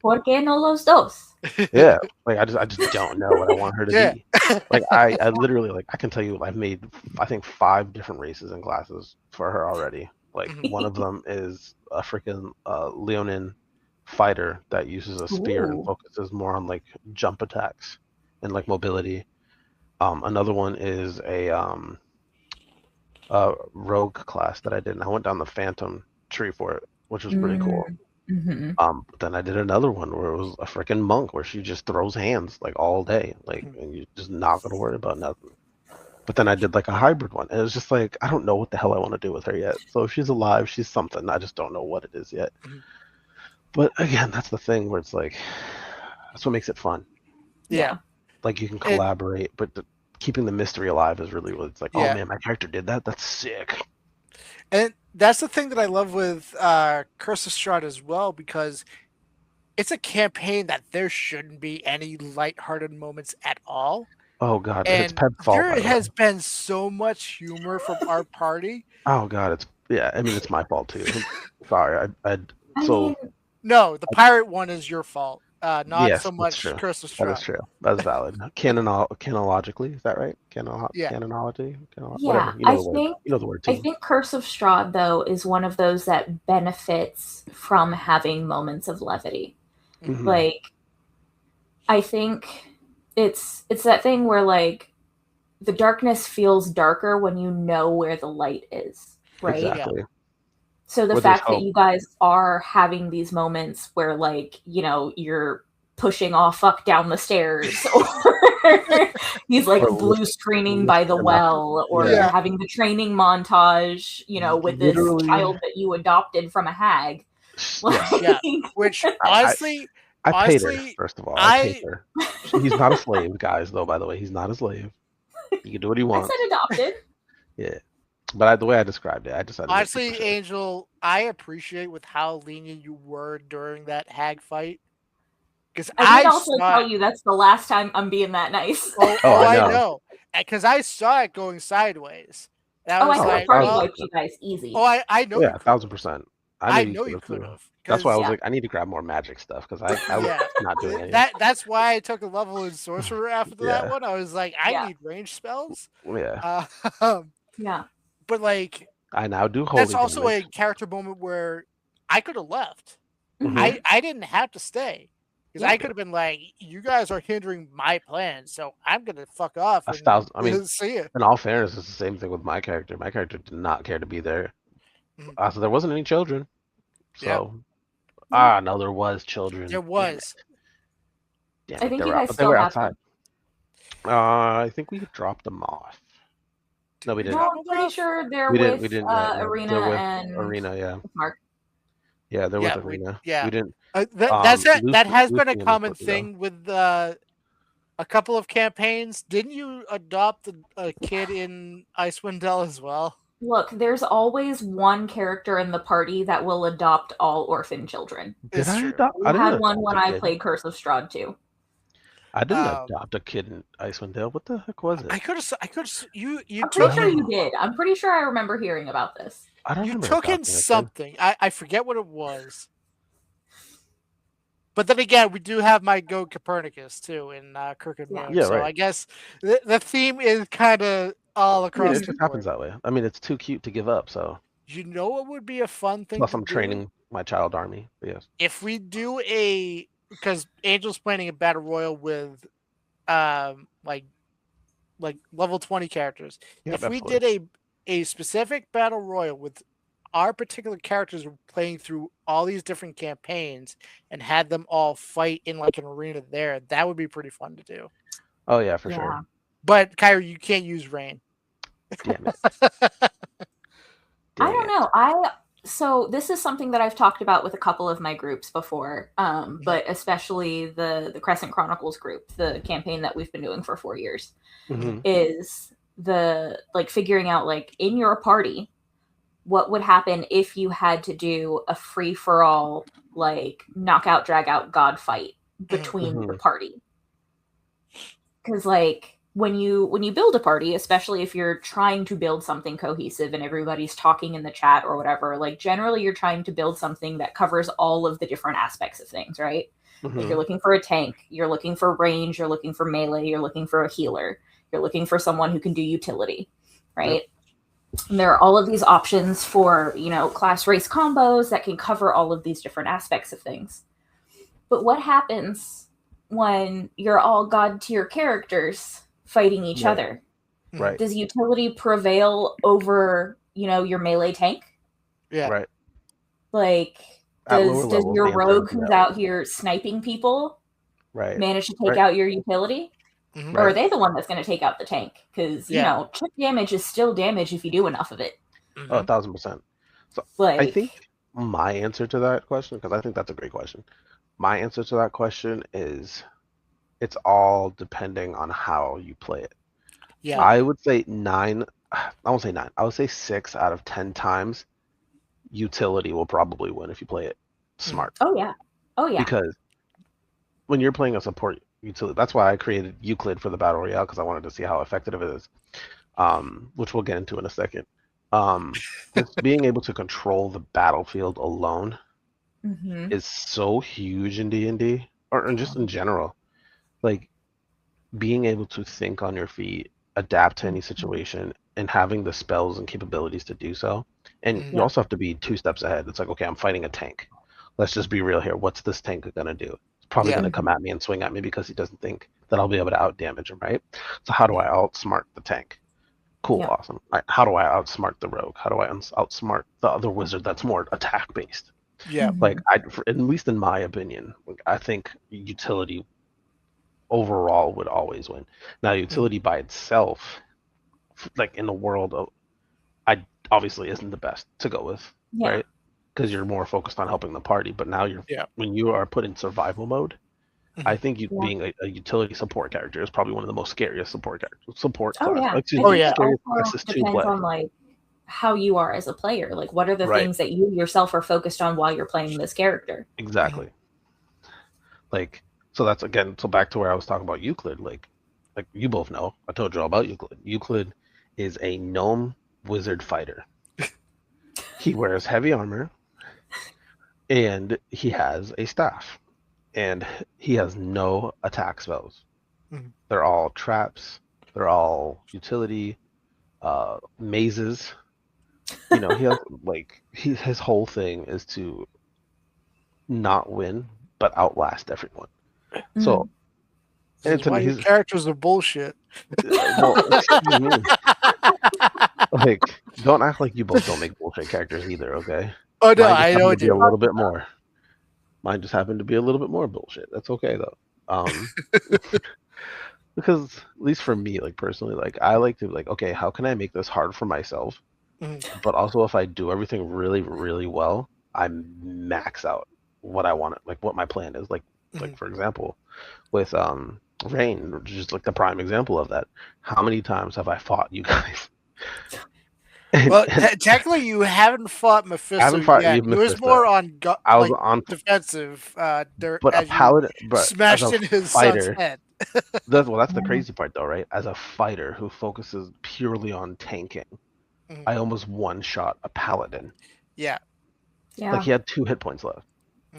¿Por qué no los dos? Yeah, like I just don't know what I want her to yeah. be. Like I literally like I can tell you I've made I think 5 different races and classes for her already. Like Mhm. one of them is a freaking Leonin fighter that uses a spear and Ooh. focuses more on like jump attacks and like mobility. Another one is a rogue class that I did, and I went down the Phantom tree for it, which was pretty cool. Mm-hmm. But then I did another one where it was a freaking monk where she just throws hands like all day, like, Mhm. and you're just not gonna worry about nothing. But then I did like a hybrid one, and it was just like I don't know what the hell I want to do with her yet. So if she's alive, she's something. I just don't know what it is yet. Mhm. But again, that's the thing where it's like that's what makes it fun. Yeah. Like you can And collaborate, but keeping the mystery alive is really what it's like. Oh yeah. man, my character did that. That's sick. And that's the thing that I love with Curse of Strahd as well, because it's a campaign that there shouldn't be any lighthearted moments at all. Oh god, and it's And Pep's fault by there the way. has been so much humor from our party. Oh god, it's yeah. I mean, it's my fault too. Sorry, I I so mean, No, the pirate one is your fault. Not yes, so that's much true. Curse of That is Strahd. true. That's valid. Canonologically, is that right? Yeah. Canonology, yeah, whatever. You know the word. You know the word I team. think Curse of Strahd though is one of those that benefits from having moments of levity. Mhm. Like, I think it's that thing where like the darkness feels darker when you know where the light is, right? Exactly. So the Where there's fact that hope. you guys are having these moments where like, you're pushing off fuck down the stairs or he's like Or blue screening by the lifting up. well, or Yeah. you're having the training montage, with this Literally- child that you adopted from a hag. Yes. Yeah. Which honestly, I paid her, honestly, first of all. I paid her. He's not a slave, guys, though, by the way. He's not a slave. He can do what he I wants. said adopted. Yeah. But the way I described it, I decided honestly, to make Angel, I appreciate with how lenient you were during that hag fight. Because I did also saw tell you that's the last time I'm being that nice. I know. Because I saw it going sideways. And I was I could have like, party well, wiped you guys easy. I know yeah, you could. 1000%. I know you could have. That's why I was Yeah. like, I need to grab more magic stuff because I was not doing anything. That's why I took a level in sorcerer after that Yeah. one. I was like, I Yeah. need range spells. Yeah. Yeah. But like, I now do holy that's also damage. a character moment where I could have left. Mhm. I didn't have to stay. Because Yeah. I could have been like, you guys are hindering my plan, so I'm gonna fuck off. That's And 1000. I mean, see ya. in all fairness, it's the same thing with my character. My character did not care to be there. Mhm. So there wasn't any children. So no, there was children. There was. Damn I it, think they you were, guys but they still were have outside. I think we dropped them off. No, we didn't. No, I'm pretty sure they're We with didn't yet. No. Arena They're with and Arena, yeah. Mark. Yeah, they're with Yeah, Arena. yeah. We didn't. That has been a Lucian common was with Arena. thing with a couple of campaigns. Didn't you adopt a kid in Icewind Dale as well? Look, there's always one character in the party that will adopt all orphan children. Did It's I true. adopt? We I didn't had one adopt when a I kid. played Curse of Strahd too. I didn't adopt a kid in Icewind Dale. What the heck was it? I could have. You I'm took pretty sure him. you did. I'm pretty sure I remember hearing about this. I don't You remember took in adopting a kid. something. I forget what it was. But then again, we do have my goat Copernicus too in Crooked Road. Yeah, so right. I guess the theme is kind of all I mean, across it the just board. happens that way. I mean, it's too cute to give up. So You know what would be a fun thing plus, to I'm do? training my child army. But yes. If we do because Angel's planning a battle royal with like level 20 characters. Yep, If we absolutely. did a specific battle royal with our particular characters playing through all these different campaigns and had them all fight in like an arena there, that would be pretty fun to do. Oh yeah, for sure. But Kyrie, you can't use rain. Damn it. I don't know. So this is something that I've talked about with a couple of my groups before, but especially the Crescent Chronicles group, the campaign that we've been doing for 4 years, is the like figuring out like in your party, what would happen if you had to do a free for all like knockout drag out god fight between the party. Because like when you build a party, especially if you're trying to build something cohesive and everybody's talking in the chat or whatever, like generally you're trying to build something that covers all of the different aspects of things, right? Like you're looking for a tank, you're looking for range, you're looking for melee, you're looking for a healer, you're looking for someone who can do utility, right? And there are all of these options for, class race combos that can cover all of these different aspects of things. But what happens when you're all god tier characters fighting each other? Right. Does utility prevail over, your melee tank? Yeah. Right. Like, At does lower levels, your the answer rogue is who's no. out here sniping people manage to take out your utility? Or are they the one that's going to take out the tank? Because, chip damage is still damage if you do enough of it. Oh, 1000%. So Like, I think my answer to that question, because I think that's a great question. My answer to that question is it's all depending on how you play it. Yeah. I would say 9, I won't say 9, I would say 6 out of 10 times utility will probably win if you play it smart. Oh, yeah. Because when you're playing a support utility, that's why I created Euclid for the Battle Royale, because I wanted to see how effective it is, which we'll get into in a second. Just being able to control the battlefield alone Mm-hmm. is so huge in D&D, or just in general. Like being able to think on your feet, adapt to any situation, and having the spells and capabilities to do so. And you Yeah. also have to be 2 steps ahead. It's like, okay, I'm fighting a tank. Let's just be real here. What's this tank gonna do? It's probably Yeah. gonna come at me and swing at me because he doesn't think that I'll be able to out damage him, right? So how do I outsmart the tank? Cool, Yeah. awesome. All right, how do I outsmart the rogue? How do I outsmart the other wizard that's more attack based? Yeah. Like, at least in my opinion, like, I think utility overall would always win. Now, utility by itself, like in the world of, I obviously isn't the best to go with, Yeah. right? Because you're more focused on helping the party. But now Yeah. when you are put in survival mode, I think you Yeah. being a utility support character is probably one of the most scariest support characters. Support Oh class. yeah. Excuse I me, think it scariest also classes to depends play. on like how you are as a player. Like, what are the Right. things that you yourself are focused on while you're playing this character? Exactly. Like, so that's again, so back to where I was talking about Euclid. Like you both know, I told you all about Euclid. Euclid is a gnome wizard fighter. He wears heavy armor, and he has a staff, and he has no attack spells. Mhm. They're all traps. They're all utility, mazes. You know, he has his whole thing is to not win but outlast everyone. So, This is and why your he's characters are bullshit. well, excuse me. Like, don't act like you both don't make bullshit characters either, okay? Oh no, Mine just I know happened I to be a do. little bit more. Mine just happened to be a little bit more bullshit. That's okay though. Because at least for me, like personally, like I like to like, okay, how can I make this hard for myself? Mhm. But also if I do everything really, really well, I max out what I want, like what my plan is. Like Mhm. for example, with Rain, which is like the prime example of that. How many times have I fought you guys? Well, And technically, you haven't fought I Mephisto haven't fought yet. you, He was Mephisto. more on I was like on, defensive but a as you paladin, but as smashed a in his son's fighter, head. that's the crazy part though, right? As a fighter who focuses purely on tanking, Mhm. I almost one shot a paladin. Yeah. Yeah. Like he had 2 hit points left,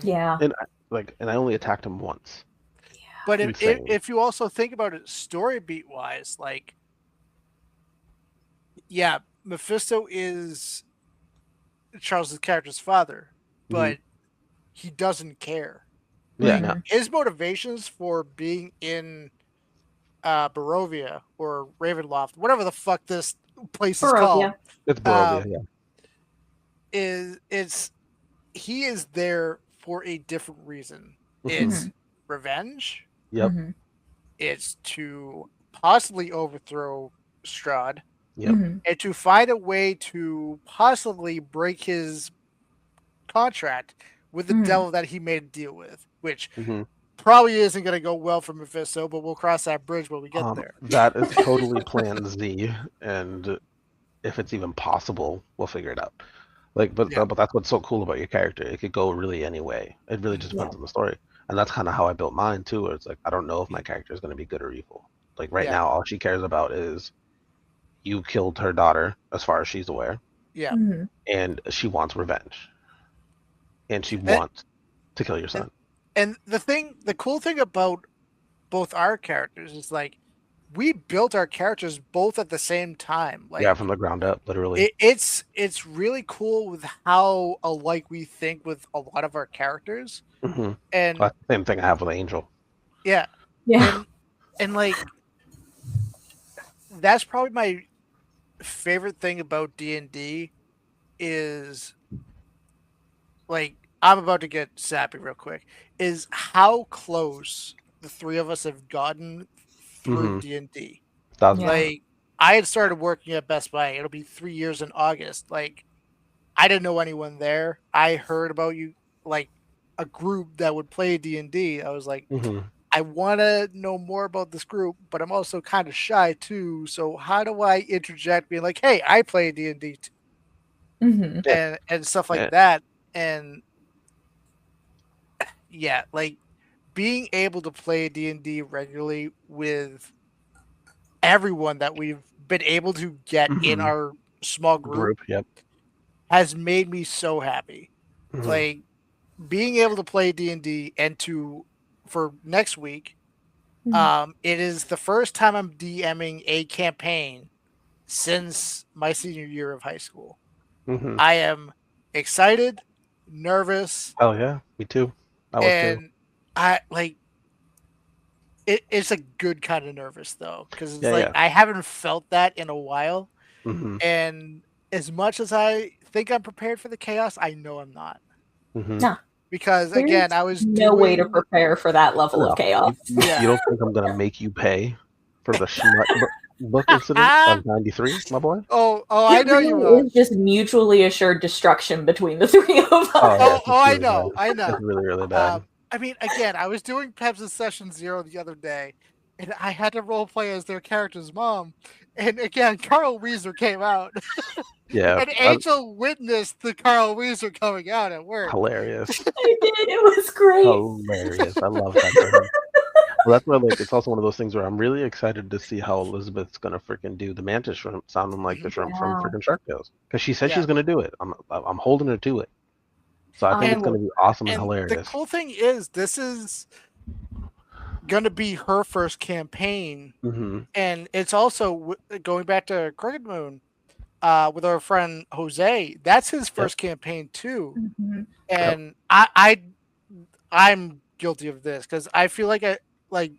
Yeah. and I only attacked him once. But Insane. if you also think about it story beat wise, like, yeah, Mephisto is Charles's character's father, but he doesn't care. Yeah, Like no, his motivations for being in Barovia or Ravenloft, whatever the fuck this place is called, Barovia. it's Barovia. Yeah, is he is there for a different reason. Mhm. It's revenge. Yep. Mhm. It's to possibly overthrow Strahd Yep. Mhm. and to find a way to possibly break his contract with the Mhm. devil that he made a deal with, which hmm probably isn't going to go well for Mephisto, but we'll cross that bridge when we get there. That is totally Plan Z, and if it's even possible, we'll figure it out. Like, Yeah. but that's what's so cool about your character. It could go really any way. It really just depends Yeah. on the story, and that's kind of how I built mine too. Where it's like I don't know if my character is going to be good or evil. Like right Yeah. now, all she cares about is you killed her daughter, as far as she's aware, Yeah. Mhm. and she wants revenge, and she And, wants to kill your son. and the cool thing about both our characters is like we built our characters both at the same time. Like Yeah, from the ground up, literally. it's really cool with how alike we think with a lot of our characters. hmm And That's the same thing I have with Angel. yeah, Yeah. and like that's probably my favorite thing about D&D is like I'm about to get sappy real quick is how close the three of us have gotten through Mhm. D&D. That's Yeah. Like I had started working at Best Buy. It'll be 3 years in August. Like I didn't know anyone there. I heard about you like a group that would play D&D. I was like, hmm I want to know more about this group, but I'm also kind of shy too. So how do I interject being like, "Hey, I play D&D too," Mhm. Yeah. and stuff like Yeah. that. And yeah, like being able to play D&D regularly with everyone that we've been able to get in Mhm. our small group Yep. has made me so happy. Mhm. Like being able to play D&D and for next week, it is the first time I'm DMing a campaign since my senior year of high school. Mhm. I am excited, nervous, Oh yeah, me too. I was too. and I like it's a good kind of nervous though, because it's Yeah, like yeah. I haven't felt that in a while. Mhm. And as much as I think I'm prepared for the chaos, I know I'm not. Mhm. No. Because There's again, I was no way to doing prepare for that level No, of chaos. Yeah. you don't think I'm gonna make you pay for the Schmut book incident of '93, my boy? I It know you really will. is just mutually assured destruction between the three of us. Oh, yeah, it's I really know, bad. I know. It's really, really bad. I mean, again, I was doing Peps in Session Zero the other day, and I had to role play as their character's mom. And again, Carl Weezer came out, Yeah, and Angel witnessed the Carl Weezer coming out at work. hilarious, I did. It was great. hilarious. I love that for him. Well, that's why, like, it's also one of those things where I'm really excited to see how Elizabeth's gonna freaking do the mantis shrimp, sounding like the shrimp from Yeah. freaking Shark Tales, because she said Yeah. she's gonna do it. I'm holding her to it. So I think it's And- gonna be awesome and And the hilarious. cool thing is, this is going to be her first campaign, Hmm. and it's also going back to Crooked Moon with our friend Jose. That's his first campaign too, Mhm. and I'm guilty of this because I feel like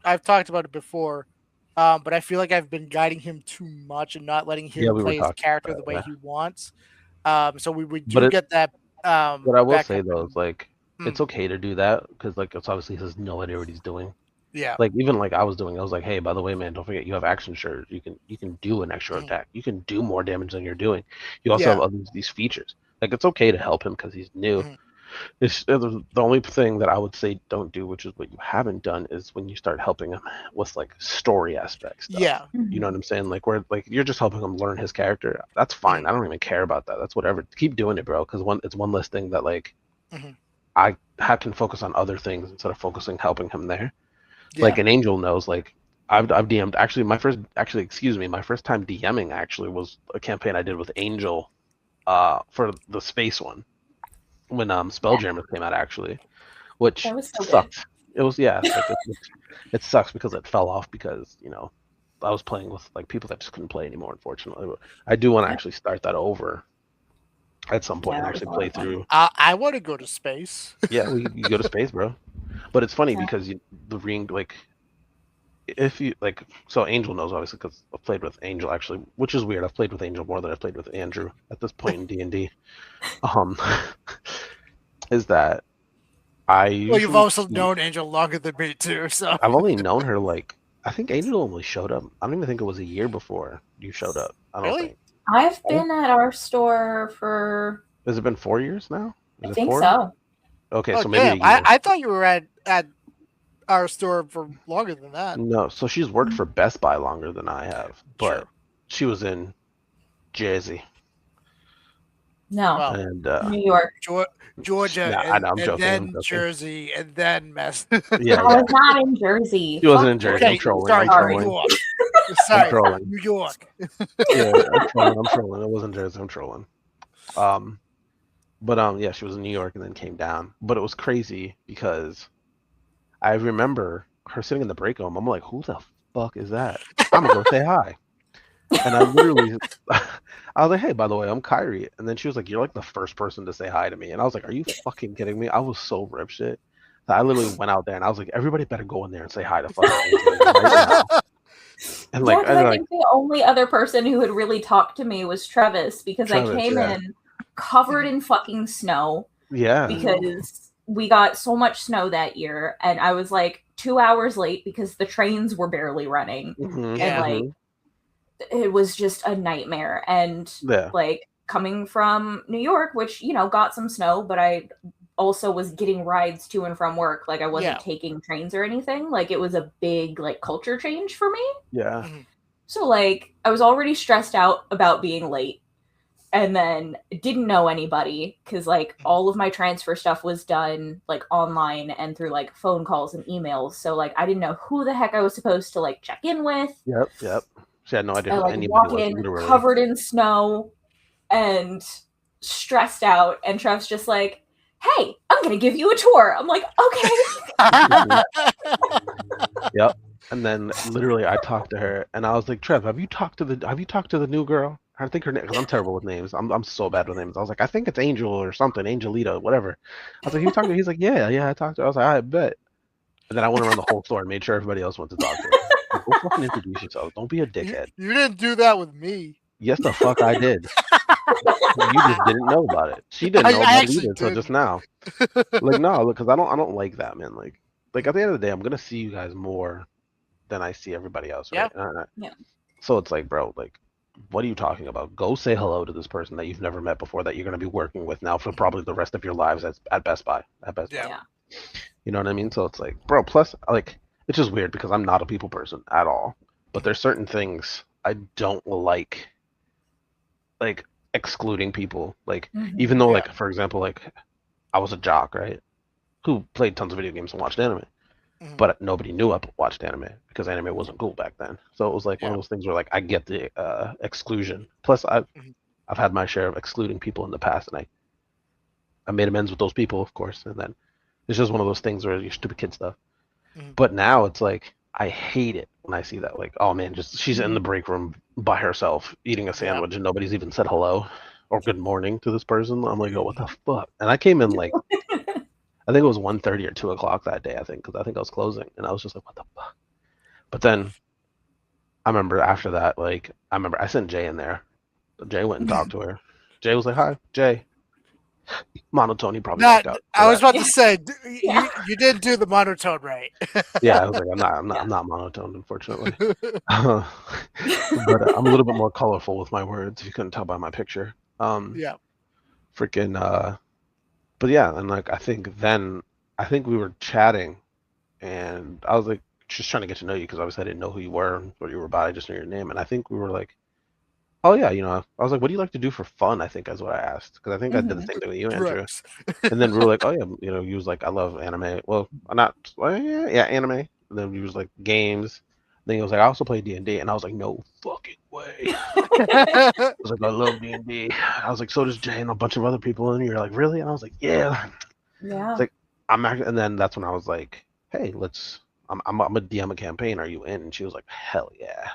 I've talked about it before, but I feel like I've been guiding him too much and not letting him Yeah, we were play his talking character about the it, way yeah. he wants. So we But do get that. What I will back say up though in- is like it's okay to do that because like it's obviously he has no idea what he's doing. yeah, Like even like I was doing, I was like, hey, by the way, man, don't forget you have action surge. You can do an extra Mhm. attack. You can do more damage than you're doing. You also Yeah. have other these features. Like it's okay to help him because he's new. Mhm. It's the only thing that I would say don't do, which is what you haven't done, is when you start helping him with like story aspect stuff. yeah, You know what I'm saying? Like where like you're just helping him learn his character. That's fine. Mhm. I don't even care about that. That's whatever. Keep doing it, bro. Because it's one less thing that like Mhm. I can focus on other things instead of focusing helping him there. yeah. Like an Angel knows. Like I've DM'd actually my first time DMing actually was a campaign I did with Angel, for the space one when Spelljammer came out actually, which That was so good. sucked. It was like it sucks because it fell off because I was playing with like people that just couldn't play anymore, unfortunately. But I do want to actually start that over at some point Yeah, and that was actually a lot play of fun. through. I want to go to space. Yeah, you go to space, bro. But it's funny Yeah. because the ring like if you like so Angel knows obviously because I've played with Angel actually, which is weird. I've played with Angel more than I've played with Andrew at this point in D&D. Is that I Well, usually you've also known Angel longer than me too, so I've only known her like I think Angel only showed up. I don't even think it was a year before you showed up. I don't Really? think. I've been at our store for Has it been 4 years now? Is I it think 4? so. Okay, Oh, so maybe a damn. year. I thought you were at our store for longer than that. No, so she's worked for Best Buy longer than I have, but Sure. she was in Jersey No, Wow. and New York. Georgia, Nah, I know, I'm and joking, then I'm joking. Jersey, and then Mass. Yeah, I was not in Jersey. She wasn't in Fuck Jersey. I'm Okay, trolling. sorry, I'm New trolling. York. Sorry, trolling. New York. Yeah, I'm trolling. It wasn't Jersey. I'm trolling. But yeah, she was in New York and then came down. But it was crazy because I remember her sitting in the break room. I'm like, who the fuck is that? I'm gonna go say hi. And I literally, I was like, hey, by the way, I'm Kyrie. And then she was like, you're like the first person to say hi to me. And I was like, are you fucking kidding me? I was so rip shit. I literally went out there and I was like, everybody better go in there and say hi to fucking Angel right now. And Yeah, like, 'cause I think the only other person who had really talked to me was Travis because I Travis, came yeah. in covered in fucking snow yeah. because we got so much snow that year, and I was like 2 hours late because the trains were barely running, Mhm, Yeah. and like it was just a nightmare. And yeah. like coming from New York, which got some snow, but I also was getting rides to and from work. Like I wasn't Yeah. taking trains or anything. Like it was a big like culture change for me. Yeah. So like I was already stressed out about being late, and then didn't know anybody because like all of my transfer stuff was done like online and through like phone calls and emails. So like I didn't know who the heck I was supposed to like check in with. Yep. She had no idea I who like anybody walk was. in Literally. covered in snow, and stressed out, and Trev's just like, hey, I'm gonna give you a tour. I'm like, okay. Yep. And then literally I talked to her and I was like, Trev, have you talked to the new girl? I think her name, because I'm terrible with names. I'm so bad with names. I was like, I think it's Angel or something, Angelita, whatever. I was like, you talked to her? He's like, yeah, I talked to her. I was like, I bet. And then I went around the whole store and made sure everybody else went to talk to her. Like, go fucking introduce yourself. Don't be a dickhead. You didn't do that with me. Yes, the fuck I did. You just didn't know about it. She didn't know about it either until just now. Like, no, because I don't like that, man. Like at the end of the day, I'm gonna see you guys more than I see everybody else, right? Yeah. So it's like, bro, like, what are you talking about? Go say hello to this person that you've never met before that you're gonna be working with now for probably the rest of your lives at Best Buy. Yeah. You know what I mean? So it's like, bro, plus, like, it's just weird because I'm not a people person at all. But there's certain things I don't like excluding people. Like, even though, like, for example, like, I was a jock, right? Who played tons of video games and watched anime. But nobody knew I watched anime because anime wasn't cool back then. So it was like one of those things where, like, I get the exclusion. Plus, I've had my share of excluding people in the past, and I made amends with those people, of course. And then it's just one of those things where you stupid kid stuff. But now it's like, I hate it when I see that. Like, oh man, just she's in the break room by herself eating a sandwich and nobody's even said hello or good morning to this person. I'm like, oh, what the fuck? And I came in like, I think it was 1:30 or 2 o'clock that day, because I think I was closing. And I was just like, what the fuck? But then I remember after that, like, I sent Jay in there. Jay went and talked to her. Jay was like, hi, Jay. Monotone, he probably walked out. I was about to say, you didn't do the monotone right. Yeah, I was like, I'm not monotone, unfortunately. But I'm a little bit more colorful with my words, if you couldn't tell by my picture. Freaking but yeah, and like I think we were chatting, and I was like just trying to get to know you because obviously I didn't know who you were and what you were about. I just knew your name, and I think we were like, oh yeah, I was like, what do you like to do for fun? I think is what I asked, because I think I did the same thing with you, Andrew. And then we were like, oh yeah, he was like, I love anime. Well, anime. And then he was like, games. Then he was like, I also play D&D, and I was like, no fucking way. I was like, I love D&D. I was like, so does Jay and a bunch of other people. And you're like, really? And I was like, yeah. Yeah. It's like, I'm actually, and then that's when I was like, hey, I'm a DM a campaign. Are you in? And she was like, hell yeah.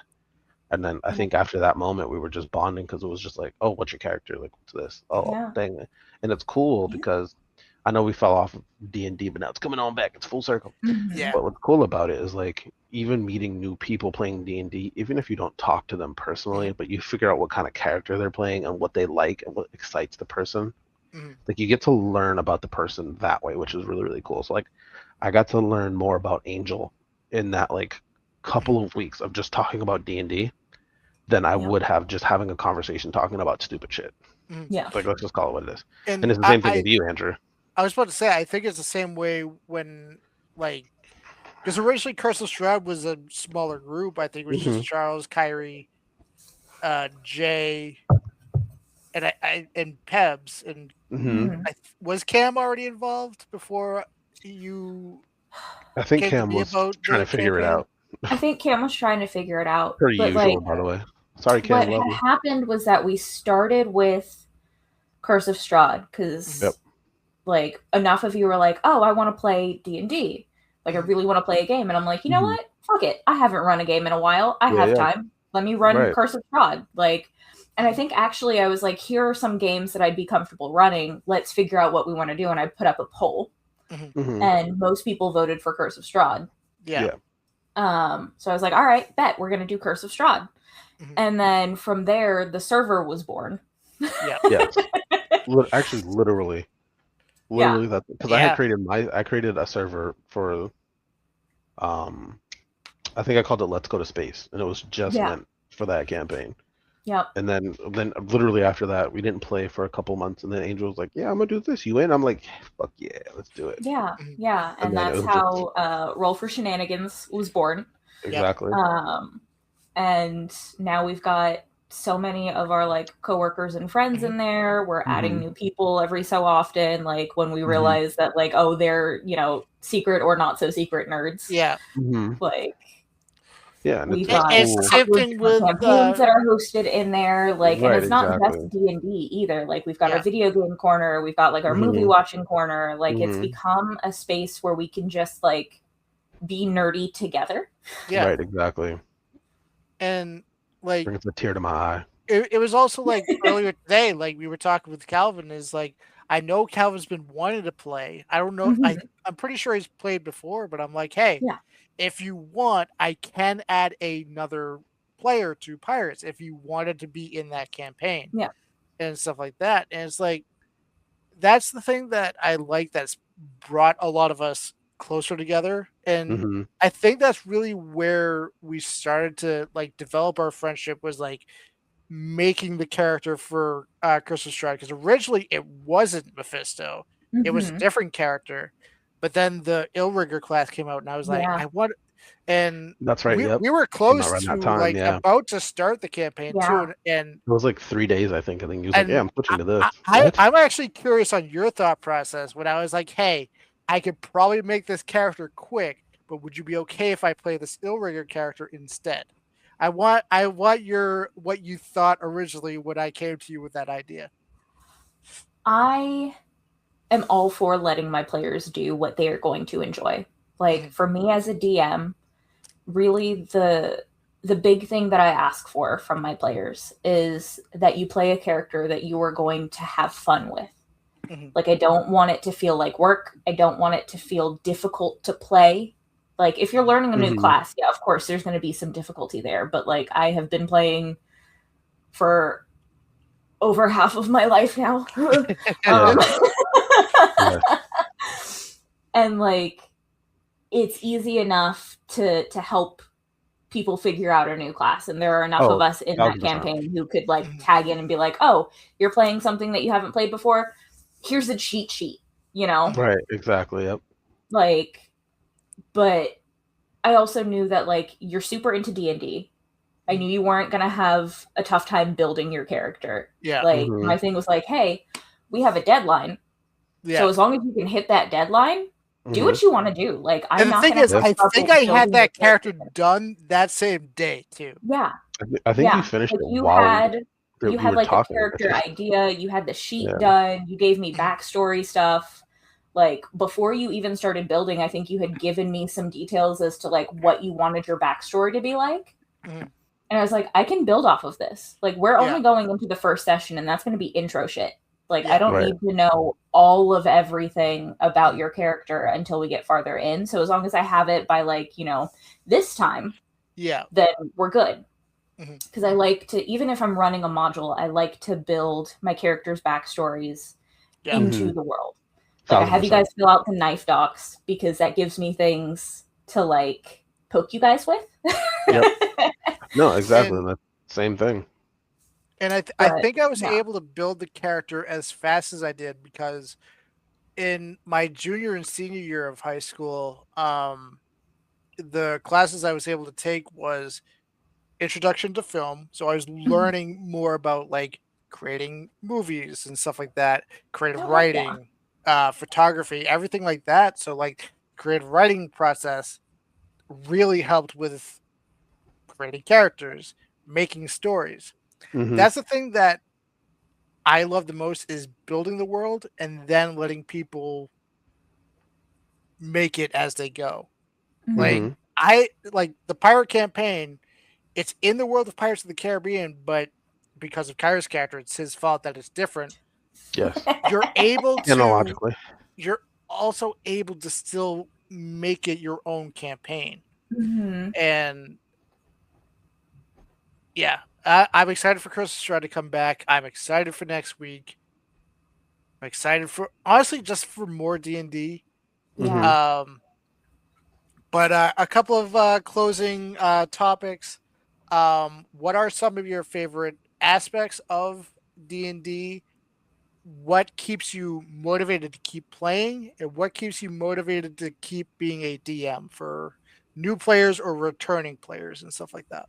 And then I think after that moment, we were just bonding because it was just like, oh, what's your character? Like, what's this? Oh, dang it. And it's cool because I know we fell off of D&D, but now it's coming on back. It's full circle. Yeah. But what's cool about it is, like, even meeting new people playing D&D, even if you don't talk to them personally, but you figure out what kind of character they're playing and what they like and what excites the person, like, you get to learn about the person that way, which is really, really cool. So, like, I got to learn more about Angel in that, like, couple of weeks of just talking about D&D than I would have just having a conversation talking about stupid shit. Yeah. Like, let's just call it what it is. And it's the same thing with you, Andrew. I was about to say, I think it's the same way when, like, because originally Curse of Strahd was a smaller group. I think it was just Charles, Kyrie, Jay, and and Pebs. And was Cam already involved before you? I think Cam was trying to figure it out. I think Cam was trying to figure it out. Pretty usual, by the way. Sorry, Cam. What happened was that we started with Curse of Strahd because, like, enough of you were like, "Oh, I want to play D&D. Like, I really want to play a game." And I'm like, you know what? Fuck it. I haven't run a game in a while. I have time. Let me run Curse of Strahd. Like, and I think actually I was like, here are some games that I'd be comfortable running. Let's figure out what we want to do. And I put up a poll, and most people voted for Curse of Strahd. Yeah. So I was like, all right, bet we're gonna do Curse of Strahd. And then from there, the server was born. Yeah. Yes. Actually, literally that, because I created a server for I think I called it Let's Go to Space, and it was just meant for that campaign. Yep. And then literally after that, we didn't play for a couple months, and then Angel was like, yeah, I'm gonna do this. You in? I'm like, fuck yeah, let's do it. Yeah. And that's how Roll for Shenanigans was born. Exactly. And now we've got so many of our, like, coworkers and friends in there. We're adding new people every so often, like, when we realize that, like, oh, they're, secret or not so secret nerds. Yeah. Like, Yeah, and We've it's got It's the cool. same thing with campaigns that are hosted in there, like, and Right, it's not exactly. just D&D either. Like, we've got Yeah. our video game corner, we've got like our movie Mhm. watching corner. Like, it's Mhm. become a space where we can just like be nerdy together. yeah, Right, exactly. and like Brings a tear to my eye. it was also like earlier today, like we were talking with Calvin, is like I know Calvin's been wanting to play. I don't know. Mhm. I'm pretty sure he's played before, but I'm like, hey, Yeah. if you want, I can add another player to Pirates if you wanted to be in that campaign. Yeah. And stuff like that. And it's like that's the thing that I like that's brought a lot of us closer together. And Hmm. I think that's really where we started to like develop our friendship was like making the character for Crystal Stride because originally it wasn't Mephisto, it was a Mhm. different character, but then the Illrigger class came out, and I was like, Yeah. I want, and That's right. Yep. we were Came out close around that to time. like Yeah. about to start the campaign too, Yeah. and It was like 3 days, I think. I think he was like, "Yeah, and I'm switching to this." I What? I'm actually curious on your thought process when I was like, hey, I could probably make this character quick, but would you be okay if I play this Illrigger character instead? I want your what you thought originally when I came to you with that idea. I am all for letting my players do what they are going to enjoy. Like, Mhm. for me as a DM, really the big thing that I ask for from my players is that you play a character that you are going to have fun with. Mhm. Like, I don't want it to feel like work. I don't want it to feel difficult to play. Like, if you're learning a new Mhm. class, yeah, of course there's going to be some difficulty there, but like, I have been playing for over half of my life now. um, Yeah. and like, it's easy enough to help people figure out a new class, and there are enough of Oh, us in that 1000%. campaign who could like Mhm. tag in and be like, oh, you're playing something that you haven't played before, here's a cheat sheet, you know. Right. Exactly. Yep. Like, but I also knew that like you're super into D&D. I knew you weren't going to have a tough time building your character. Yeah. Like, Mhm. my thing was like, hey, we have a deadline, Yeah. so as long as you can hit that deadline, do Mhm. what you want to do. Like, I'm And the not thing going is, to have I trouble think I had building that your character done that same day too. Yeah. I think you Yeah. finished Like, it you while had we were like a talking. character idea, you had the sheet Yeah. done, you gave me Mhm. backstory stuff. Like, before you even started building, I think you had given me some details as to like what you wanted your backstory to be like. Mhm. And I was like, I can build off of this. Like, we're Yeah. only going into the first session, and that's going to be intro shit. Like, Yeah. I don't Right. need to know all of everything about your character until we get farther in. So as long as I have it by like, you know, this time, Yeah. then we're good. Mhm. Because I like to, even if I'm running a module, I like to build my characters' backstories Yeah. into Mhm. the world. Like, I have you 1000%. guys fill out the knife docs because that gives me things to like poke you guys with. Yep. No, exactly. And That's same thing. I But, think I was yeah. able to build the character as fast as I did because in my junior and senior year of high school, the classes I was able to take was introduction to film. So I was learning more about like creating movies and stuff like that, creative Oh, heck yeah. writing, photography, everything like that. So like creative writing process really helped with creating characters, making stories. Mhm. That's the thing that I love the most is building the world and then letting people make it as they go. Like Mhm. I like the pirate campaign, it's in the world of Pirates of the Caribbean, but because of Kyra's character, it's his fault that it's different. Yes. You're able to Analogically. you're also able to still make it your own campaign. Mhm. And yeah, I'm excited for Crystal Stride to come back. I'm excited for next week. I'm excited for honestly just for more D&D. Yeah. But a couple of closing topics. What are some of your favorite aspects of D&D? What keeps you motivated to keep playing, and what keeps you motivated to keep being a DM for new players or returning players and stuff like that?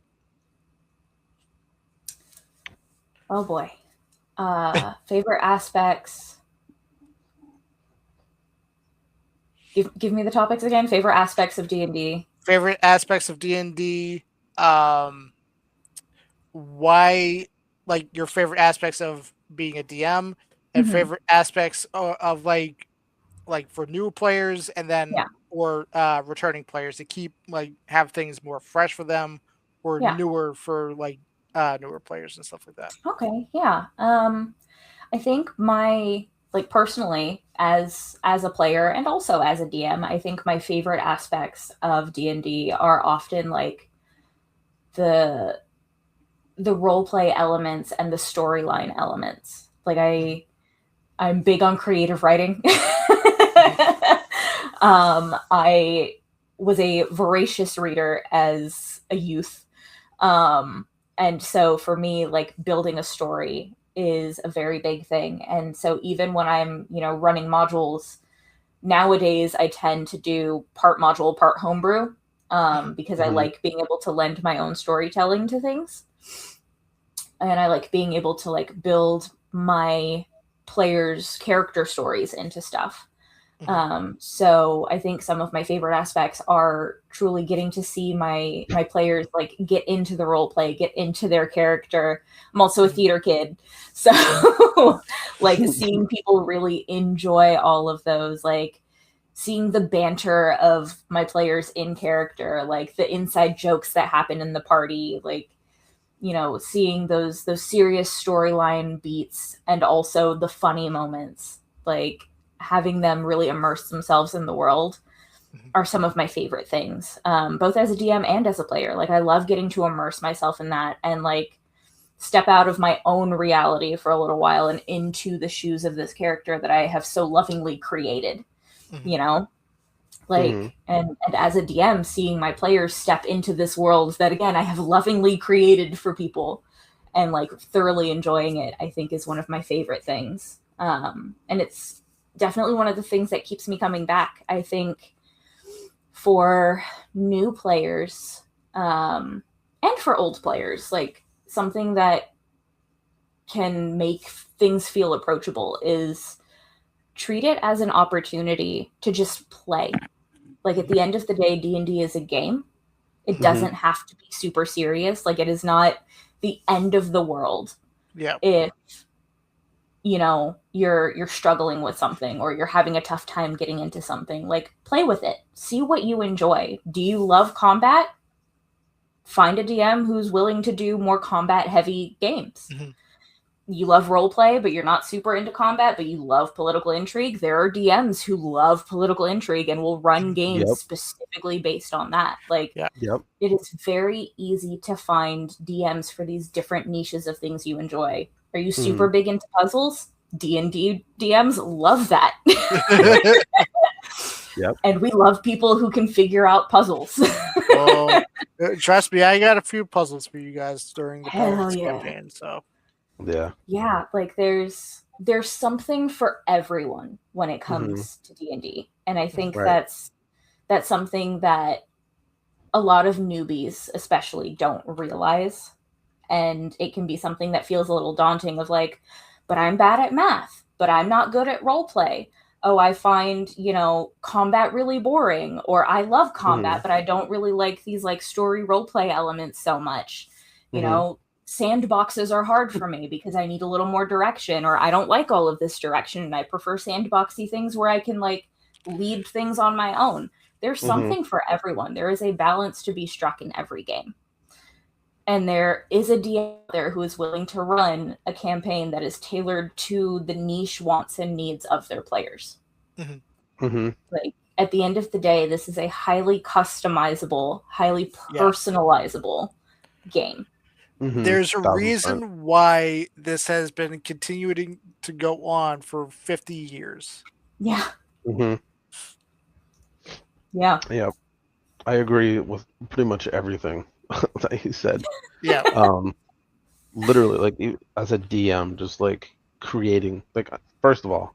Oh boy. Favorite aspects. Give me the topics again. Favorite aspects of D&D. Favorite aspects of D&D, um, why, like, your favorite aspects of being a DM and Mhm. favorite aspects of like for new players and then Yeah. or returning players to keep like have things more fresh for them or Yeah. newer for like newer players and stuff like that. Okay. Yeah. I think my like personally as a player and also as a DM, I think my favorite aspects of D&D are often like the the role play elements and the storyline elements. Like Mhm. I'm big on creative writing. Mhm. I was a voracious reader as a youth. Um, and so for me, like building a story is a very big thing. And so even when I'm, running modules nowadays, I tend to do part module, part homebrew, Mhm. because I Hmm. like being able to lend my own storytelling to things. And I like being able to like build my players' character stories into stuff. Mhm. So I think some of my favorite aspects are truly getting to see my players like get into the role play, get into their character. I'm also a Mhm. theater kid, so like seeing people really enjoy all of those, like seeing the banter of my players in character, like the inside jokes that happen in the party, like seeing those serious storyline beats and also the funny moments, like having them really immerse themselves in the world Mhm. are some of my favorite things, both as a DM and as a player. Like I love getting to immerse myself in that and like step out of my own reality for a little while and into the shoes of this character that I have so lovingly created, Mhm. you know? Hmm. Like and as a DM, seeing my players step into this world that again I have lovingly created for people and like thoroughly enjoying it, I think is one of my favorite things. And it's definitely one of the things that keeps me coming back. I think for new players, and for old players, like something that can make things feel approachable is treat it as an opportunity to just play. Like at the end of the day, D&D is a game. It Hmm. doesn't have to be super serious. Like it is not the end of the world Yeah. if you're struggling with something or you're having a tough time getting into something. Like play with it. See what you enjoy. Do you love combat? Find a DM who's willing to do more combat heavy games. Mhm. You love role play, but you're not super into combat, but you love political intrigue. There are DMs who love political intrigue and will run Mhm. games Yep. specifically based on that. Like Yeah. Yep. it is very easy to find DMs for these different niches of things you enjoy. Are you Hmm. super big into puzzles? D&D DMs love that. Yep. Yep. And we love people who can figure out puzzles. Well, trust me, I got a few puzzles for you guys during the Hell Paladins yeah. campaign. So Yeah. Yeah, like there's something for everyone when it Hmm. comes to D&D. And I think Right. that's something that a lot of newbies especially don't realize, and it can be something that feels a little daunting of like, but I'm bad at math, but I'm not good at role play. Oh, I find, combat really boring, or I love Hmm. combat, but I don't really like these like story role play elements so much. You Hmm. know, sandboxes are hard for me because I need a little more direction, or I don't like all of this direction and I prefer sandboxy things where I can like lead things on my own. There's Hmm. something for everyone. There is a balance to be struck in every game. And there is a DM there who is willing to run a campaign that is tailored to the niche wants and needs of their players. mhm. Hmm. Like at the end of the day, this is a highly customizable, highly Yeah, personalizable game. Hmm. there's a 1,000%. reason why this has been continuing to go on for 50 years. Yeah. Hmm. Yeah. Yeah. I agree with pretty much everything that he said. Yeah. Um, Literally, like as a DM, just like creating. Like, first of all,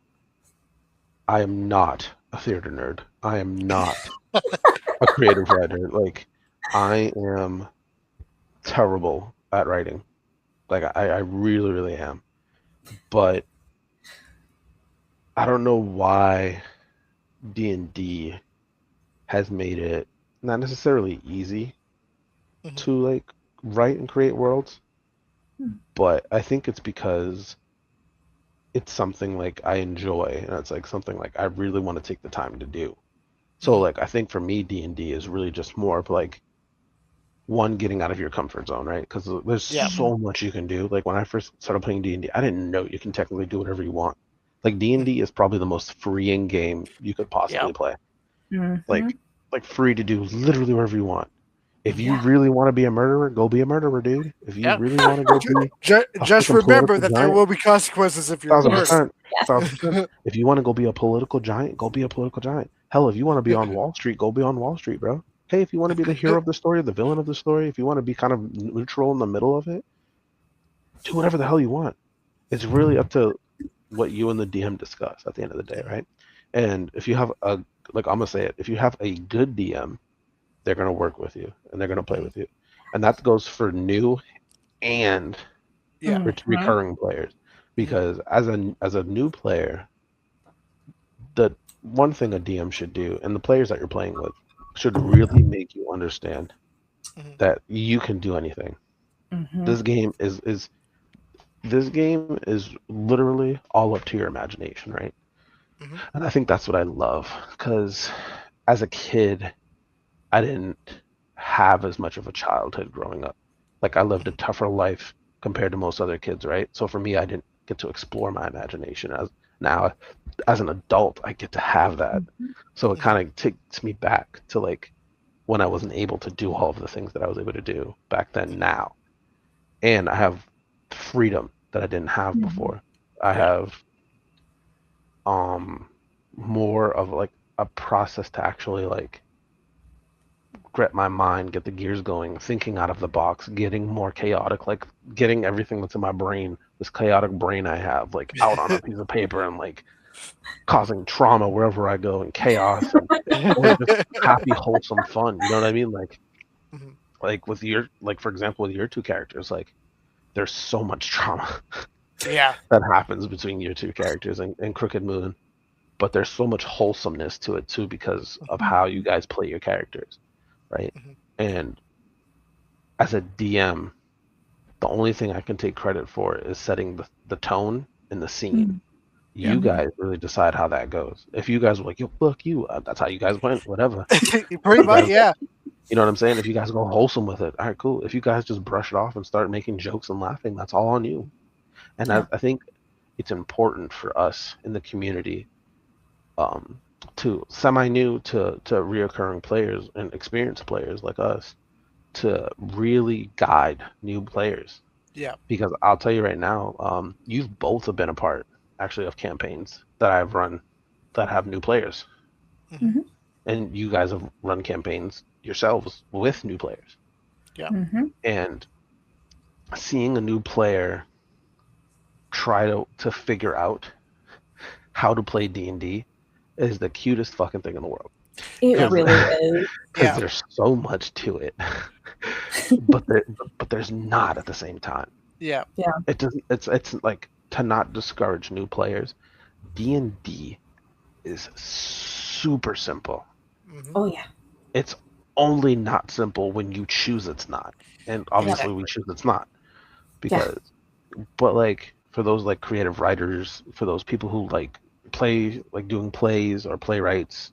I am not a theater nerd. I am not a creative writer. Like, I am terrible at writing. Like, I really, really am. But I don't know why D&D has made it not necessarily easy, Mhm. to like write and create worlds, Hmm. but I think it's because it's something like I enjoy, and it's like something like I really want to take the time to do. So Mhm. like I think for me D&D is really just more of like one, getting out of your comfort zone, right? Because there's Yeah. so much you can do. Like when I first started playing D&D, I didn't know you can technically do whatever you want. Like D&D is probably the most freeing game you could Yeah. possibly play. Mhm. Like free to do literally whatever you want. If you Yeah. really want to be a murderer, go be a murderer, dude. If you Yeah. really want to go be a Just fucking remember political that there giant, will be consequences if you're a thousand murderer. percent, Yes. 1000%. If you want to go be a political giant, go be a political giant. Hell, if you want to be on Wall Street, go be on Wall Street, bro. Hey, if you want to be the hero of the story, the villain of the story, if you want to be kind of neutral in the middle of it, do whatever the hell you want. It's really up to what you and the DM discuss at the end of the day, right? And if you have a, like I'm gonna say it, if you have a good DM, they're gonna work with you and they're gonna play with you, and that goes for new and Yeah. recurring players. Because as a new player, the one thing a DM should do, and the players that you're playing with, should really make you understand Mhm. that you can do anything. Mhm. This game is literally all up to your imagination, right? Mhm. And I think that's what I love, because as a kid, I didn't have as much of a childhood growing up. Like I lived a tougher life compared to most other kids, right? So for me, I didn't get to explore my imagination. As now, as an adult, I get to have that. So it Mhm. kind of takes me back to like when I wasn't able to do all of the things that I was able to do back then now. And I have freedom that I didn't have Mhm. before. I Yeah. have um more of like a process to actually like get my mind, get the gears going, thinking out of the box, getting more chaotic, like getting everything that's in my brain, this chaotic brain I have, like out on a piece of paper and like causing trauma wherever I go and chaos and or just happy, wholesome fun. You know what I mean? Mhm. Like with your like for example with your two characters, like there's so much trauma Yeah. that happens between your two characters and Crooked Moon, but there's so much wholesomeness to it too because of how you guys play your characters, right? Mhm. And as a DM, the only thing I can take credit for is setting the tone in the scene. Yeah. You guys really decide how that goes. If you guys were like, yo, fuck you, that's how you guys went, whatever. Pretty You much. guys, Yeah. you know what I'm saying? If you guys go wholesome with it, all right, cool. If you guys just brush it off and start making jokes and laughing, that's all on you. And Yeah. I think it's important for us in the community um, to semi-new to reoccurring players and experienced players like us to really guide new players. Yeah. Because I'll tell you right now, you've both have been a part actually of campaigns that I've run that have new players, Mhm. Mhm. and you guys have run campaigns yourselves with new players. Yeah. Mhm. And seeing a new player try to figure out how to play D&D is the cutest fucking thing in the world. It Yeah. really is. Because Yeah. there's so much to it, but there's not at the same time. Yeah. It doesn't. It's like to not discourage new players. D&D is super simple. Mhm. Oh yeah. It's only not simple when you choose it's not, and obviously we Exactly. choose it's not Yeah. because. But like for those like creative writers, for those people who like play like doing plays or playwrights,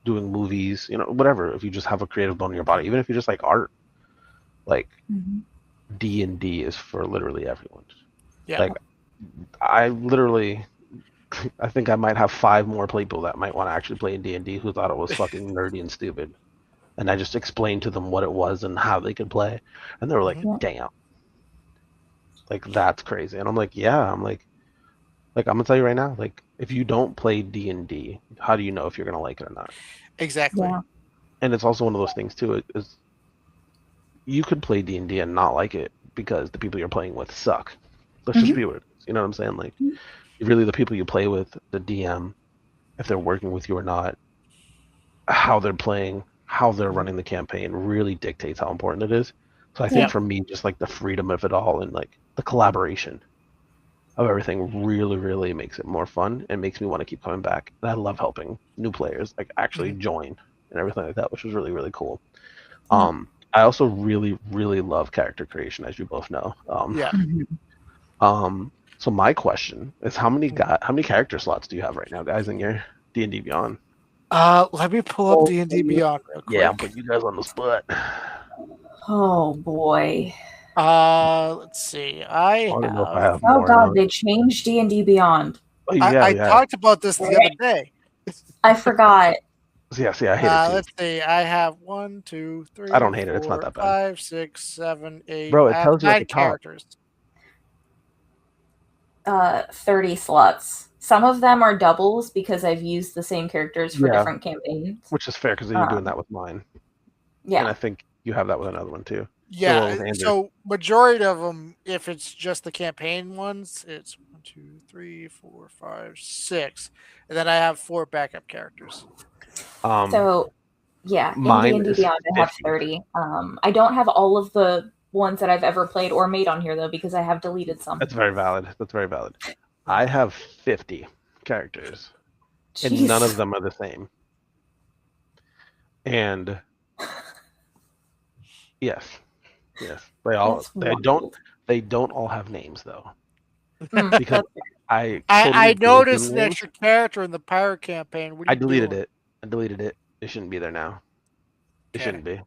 doing movies, whatever. If you just have a creative bone in your body, even if you just like art, like Mhm. D&D is for literally everyone. Yeah. Like I literally, I think I might have 5 more people that might want to actually play D&D who thought it was fucking nerdy and stupid, and I just explained to them what it was and how they could play, and they were like, Mhm. Yeah. "Damn, like that's crazy." And I'm like, "Yeah," I'm gonna tell you right now, like if you don't play D&D, how do you know if you're gonna like it or not? Exactly. Yeah. And it's also one of those things too. Is you could play D&D and not like it because the people you're playing with suck. Let's just Mhm. be what it is. You know what I'm saying? Like Mhm. really, the people you play with, the DM, if they're working with you or not, how they're playing, how they're Mhm. running the campaign really dictates how important it is. So I think Yeah. for me, just like the freedom of it all and like the collaboration of everything really, really makes it more fun and makes me want to keep coming back. And I love helping new players like actually Mhm. join and everything like that, which was really, really cool. Yeah. I also really, really love character creation, as you both know. Yeah. So my question is, how many character slots do you have right now, guys, in your D&D Beyond? Let me pull up D&D Beyond real quick. Yeah, I'm putting you guys on the spot. Oh boy. Let's see. I want to know if I have Oh more. or god, not. they changed D&D Beyond. Oh, yeah, I yeah. talked about this the other day. I forgot. Yeah, see, I hate it too. Let's see. I have 1, 2, 3, I don't hate it. It's not 4, that bad. 5, 6, 7, 8. Bro, it I have tells you at 9 the top. characters. 30 slots. Some of them are doubles because I've used the same characters for Yeah. different campaigns. Which is fair because you're doing that with mine. And Yeah. I think you have that with another one too. Yeah. with Andrew. So majority of them, if it's just the campaign ones, it's 1, 2, 3, 4, 5, 6, and then I have 4 backup characters. So yeah, in mine D&D is Beyond I have 50. 30. I don't have all of the ones that I've ever played or made on here though because I have deleted some. That's very valid. That's very valid. I have 50 characters, and Jeez. none of them are the same. And yes, they all That's they don't all have names though, Hmm, because that's- I totally noticed gave an them names. extra character in the pirate campaign. What are I you deleted doing? it. I deleted it. It shouldn't be there now. It Okay. shouldn't be.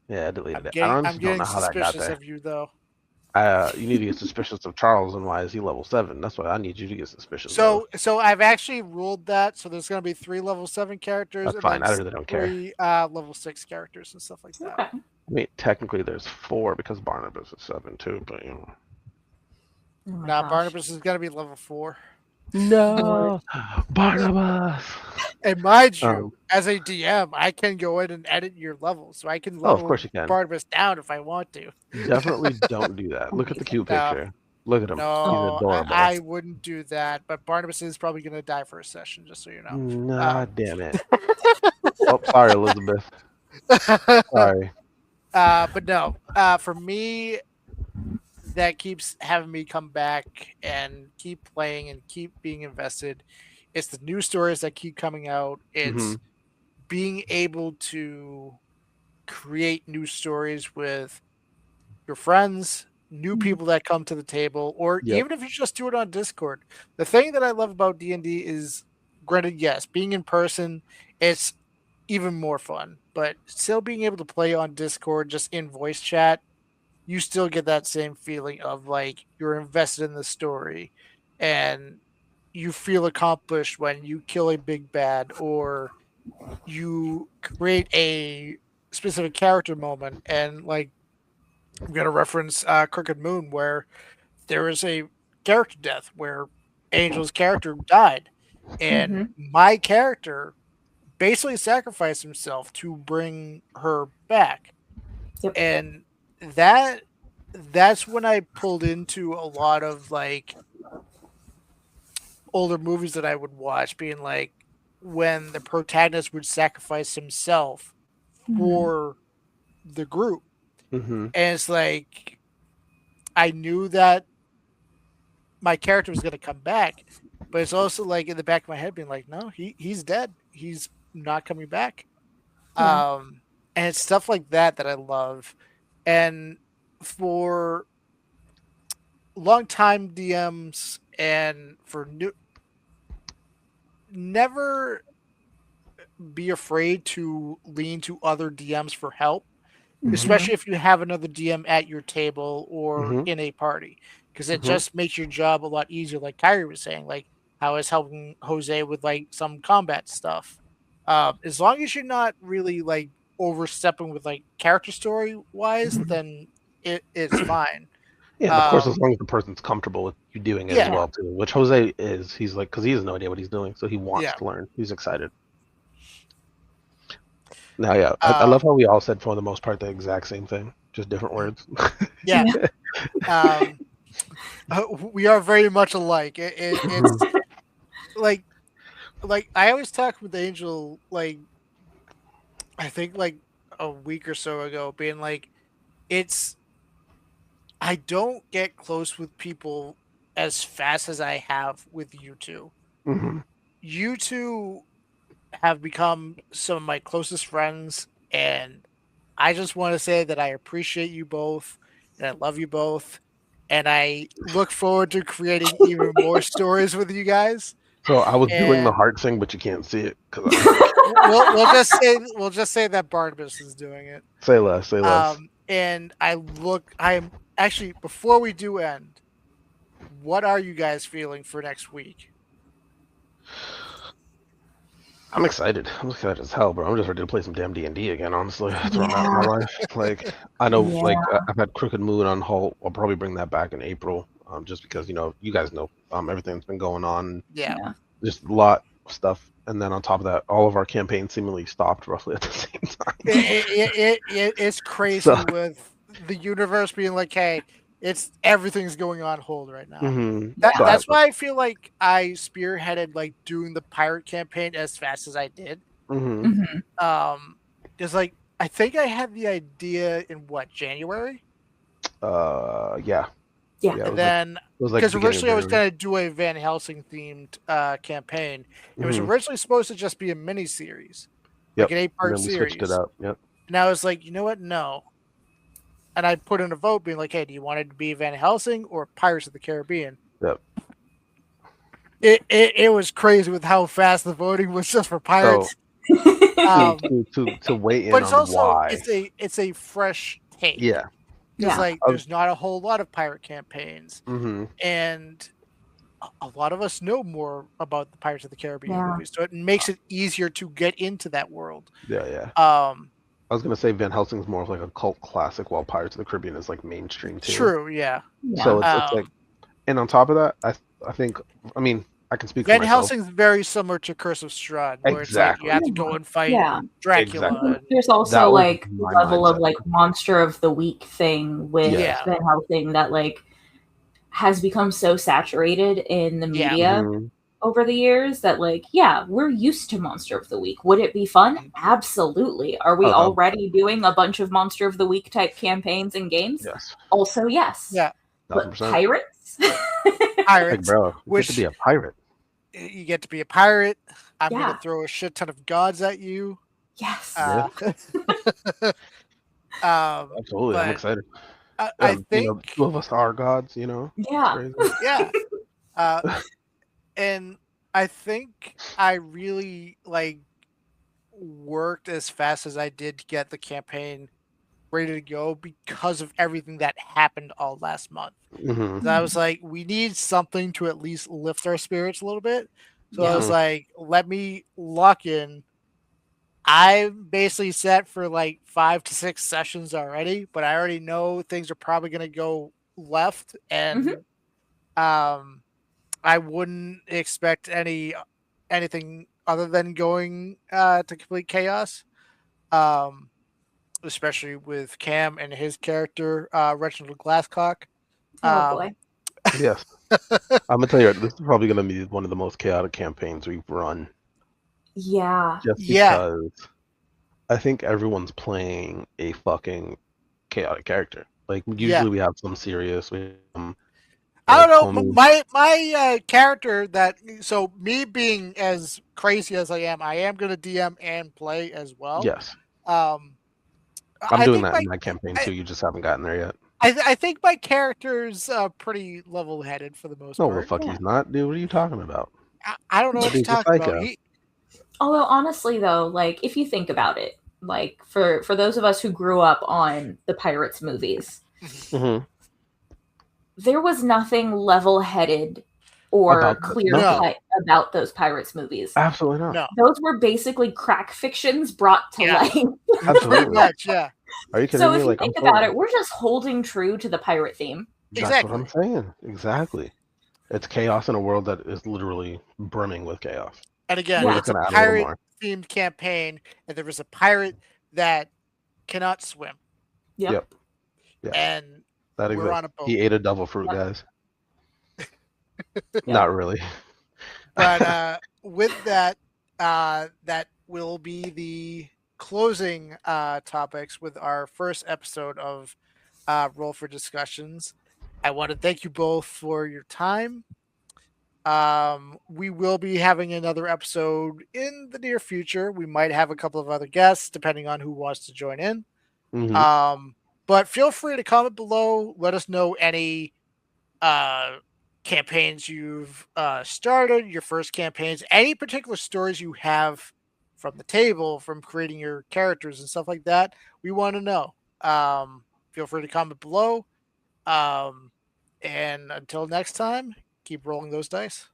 Yeah, I deleted it. I I'm honestly don't getting know how that got suspicious there. of you, though. You need to get suspicious of Charles, and why is he level 7? That's what I need you to get suspicious of. So I've actually ruled that. So there's going to be 3 level 7 characters. That's and fine. then I really don't care. 3 level 6 characters and stuff like that. Okay. I mean, technically there's 4 because Barnabas is 7 too, but you know. Oh my Now gosh. Barnabas is going to be level 4. No, Barnabas. And mind you, Um, as a DM, I can go in and edit your levels, so I can of level course you can. Barnabas down if I want to. Definitely don't do that. Look at the cute No. picture. Look at him. He's No, adorable. I wouldn't do that. But Barnabas is probably going to die for a session, just so you know. Nah, damn it. Oh, sorry, Elizabeth. Sorry. But no, for me, that keeps having me come back and keep playing and keep being invested. It's the new stories that keep coming out. It's being able to create new stories with your friends, new people that come to the table, or Yep. even if you just do it on Discord. The thing that I love about D&D is, granted, yes, being in person, it's even more fun, but still being able to play on Discord just in voice chat, you still get that same feeling of like you're invested in the story and you feel accomplished when you kill a big bad or you create a specific character moment. And like, I'm going to reference Crooked Moon, where there is a character death where Angel's character died, and my character basically sacrificed himself to bring her back. Yep. And that's when I pulled into a lot of like older movies that I would watch, being like when the protagonist would sacrifice himself for the group. Mm-hmm. And it's like I knew that my character was going to come back, but it's also like in the back of my head being like, no, he's dead. He's not coming back. Yeah. And it's stuff like that that I love. And for long-time DMs and for new, never be afraid to lean to other DMs for help, especially if you have another DM at your table or in a party, because it just makes your job a lot easier. Like Kyrie was saying, like how I was helping Jose with like some combat stuff. As long as you're not really like overstepping with like character story wise, then it's fine. Yeah, and of course, as long as the person's comfortable with you doing it as well too, which Jose is. He's like, because he has no idea what he's doing, so he wants to learn. He's excited. Now, yeah, I love how we all said for the most part the exact same thing, just different words. Yeah. We are very much alike. It's like I always talk with Angel, like I think like a week or so ago, being like, I don't get close with people as fast as I have with you two. You two have become some of my closest friends, and I just want to say that I appreciate you both and I love you both. And I look forward to creating even more stories with you guys. So I was doing the And heart thing, but you can't see it because we'll just say that Barnabas is doing it. say less, say less. And I am actually, before we do end, what are you guys feeling for next week? I'm excited. I'm excited as hell, bro. I'm just ready to play some damn D&D again. Honestly, that's where I'm at in my life. Like, I know, Yeah. like, I've had Crooked Moon on halt. I'll probably bring that back in April, just because you guys know, everything's been going on. Yeah. Just a lot of stuff, and then on top of that, all of our campaigns seemingly stopped roughly at the same time. It's crazy So- with the universe being like, hey, everything's going on hold right now. Mhm. That's So why I feel like I spearheaded like doing the pirate campaign as fast as I did. Mhm. Because like I think I had the idea in January, Yeah. Yeah. It and was then like the beginning of originally I was January. going to do a Van Helsing themed campaign. It was Mhm. originally supposed to just be a mini series, Yep. like an And 8-part then we series. switched it up. Yep. And I was like, you know what? No. And I put in a vote being like, hey, do you want it to be Van Helsing or Pirates of the Caribbean? Yep. It was crazy with how fast the voting was just for Pirates. To weigh in But it's on also why. it's a fresh take. Yeah. Because Yeah. like there's not a whole lot of pirate campaigns. Mm-hmm. And a lot of us know more about the Pirates of the Caribbean Yeah. movies. So it makes it easier to get into that world. Yeah. Um I was gonna say Van Helsing's more of like a cult classic, while Pirates of the Caribbean is like mainstream too. True, yeah. So it's like, and on top of that, I think, I mean, I can speak for Van myself. Helsing's very similar to Curse of Strahd, where it's like you Exactly. have to go and fight Yeah. Dracula. Exactly. and- There's That also was like my level of mindset. like monster of the week thing with Yeah. Van Helsing that like has become so saturated in the Yeah. media Mhm. over the years that like, yeah, we're used to monster of the week. Would it be fun? Mhm. Absolutely. Are we Oh, already doing a bunch of monster of the week type campaigns and games? Yes. Also, yes. Yeah. But 1000%. pirates? Like, Pirates, bro, you get which to be a pirate. you get to be a pirate. I'm Yeah. gonna throw a shit ton of gods at you. Yes. Absolutely. I'm but excited. I think two of us are gods, It's Yeah. crazy. yeah. And I think I really like worked as fast as I did to get the campaign ready to go because of everything that happened all last month. Mhm. So I was like, we need something to at least lift our spirits a little bit. So I Yeah. was like, let me lock in. I'm basically set for like 5 to 6 sessions already, but I already know things are probably going to go left, and I wouldn't expect anything other than going to complete chaos. Especially with Cam and his character, Reginald Glasscock. Oh boy. Yes. I'm gonna tell you, this is probably gonna be one of the most chaotic campaigns we've run. Yeah. Just Yeah. because I think everyone's playing a fucking chaotic character. Like usually we have some serious. I don't know. Comey. My character so me being as crazy as I am going to DM and play as well. Yes, Um, I'm I doing think that in my campaign too. You just haven't gotten there yet. I think my character's pretty level-headed for the most No, part. the fuck Yeah. he's not, dude. What are you talking about? I don't know what That you're dude's a talking about. psycho. Although honestly though, like if you think about it, like for those of us who grew up on the Pirates movies, Mhm. there was nothing level-headed or About clear no. cut about those Pirates movies. Absolutely not. No, Those were basically crack fictions brought to Yeah. life. pretty Absolutely. much, yeah. Are you kidding So me? if you Like, think I'm about telling it, we're just holding true to the pirate theme. That's what I'm saying. Exactly. It's chaos in a world that is literally brimming with chaos. And again, Yeah. We're it's just a gonna add a little more. pirate-themed campaign, and there is a pirate that cannot swim, Yep. Yeah, and that we're on exists. a boat. He ate a devil fruit, Yep. guys. Not really. But with that, that will be the closing topics with our first episode of Roll for Discussions. I want to thank you both for your time. We will be having another episode in the near future. We might have a couple of other guests, depending on who wants to join in. Mhm. But feel free to comment below. Let us know any campaigns you've started, your first campaigns, any particular stories you have from the table, from creating your characters and stuff like that. We want to know. Feel free to comment below. And until next time, keep rolling those dice.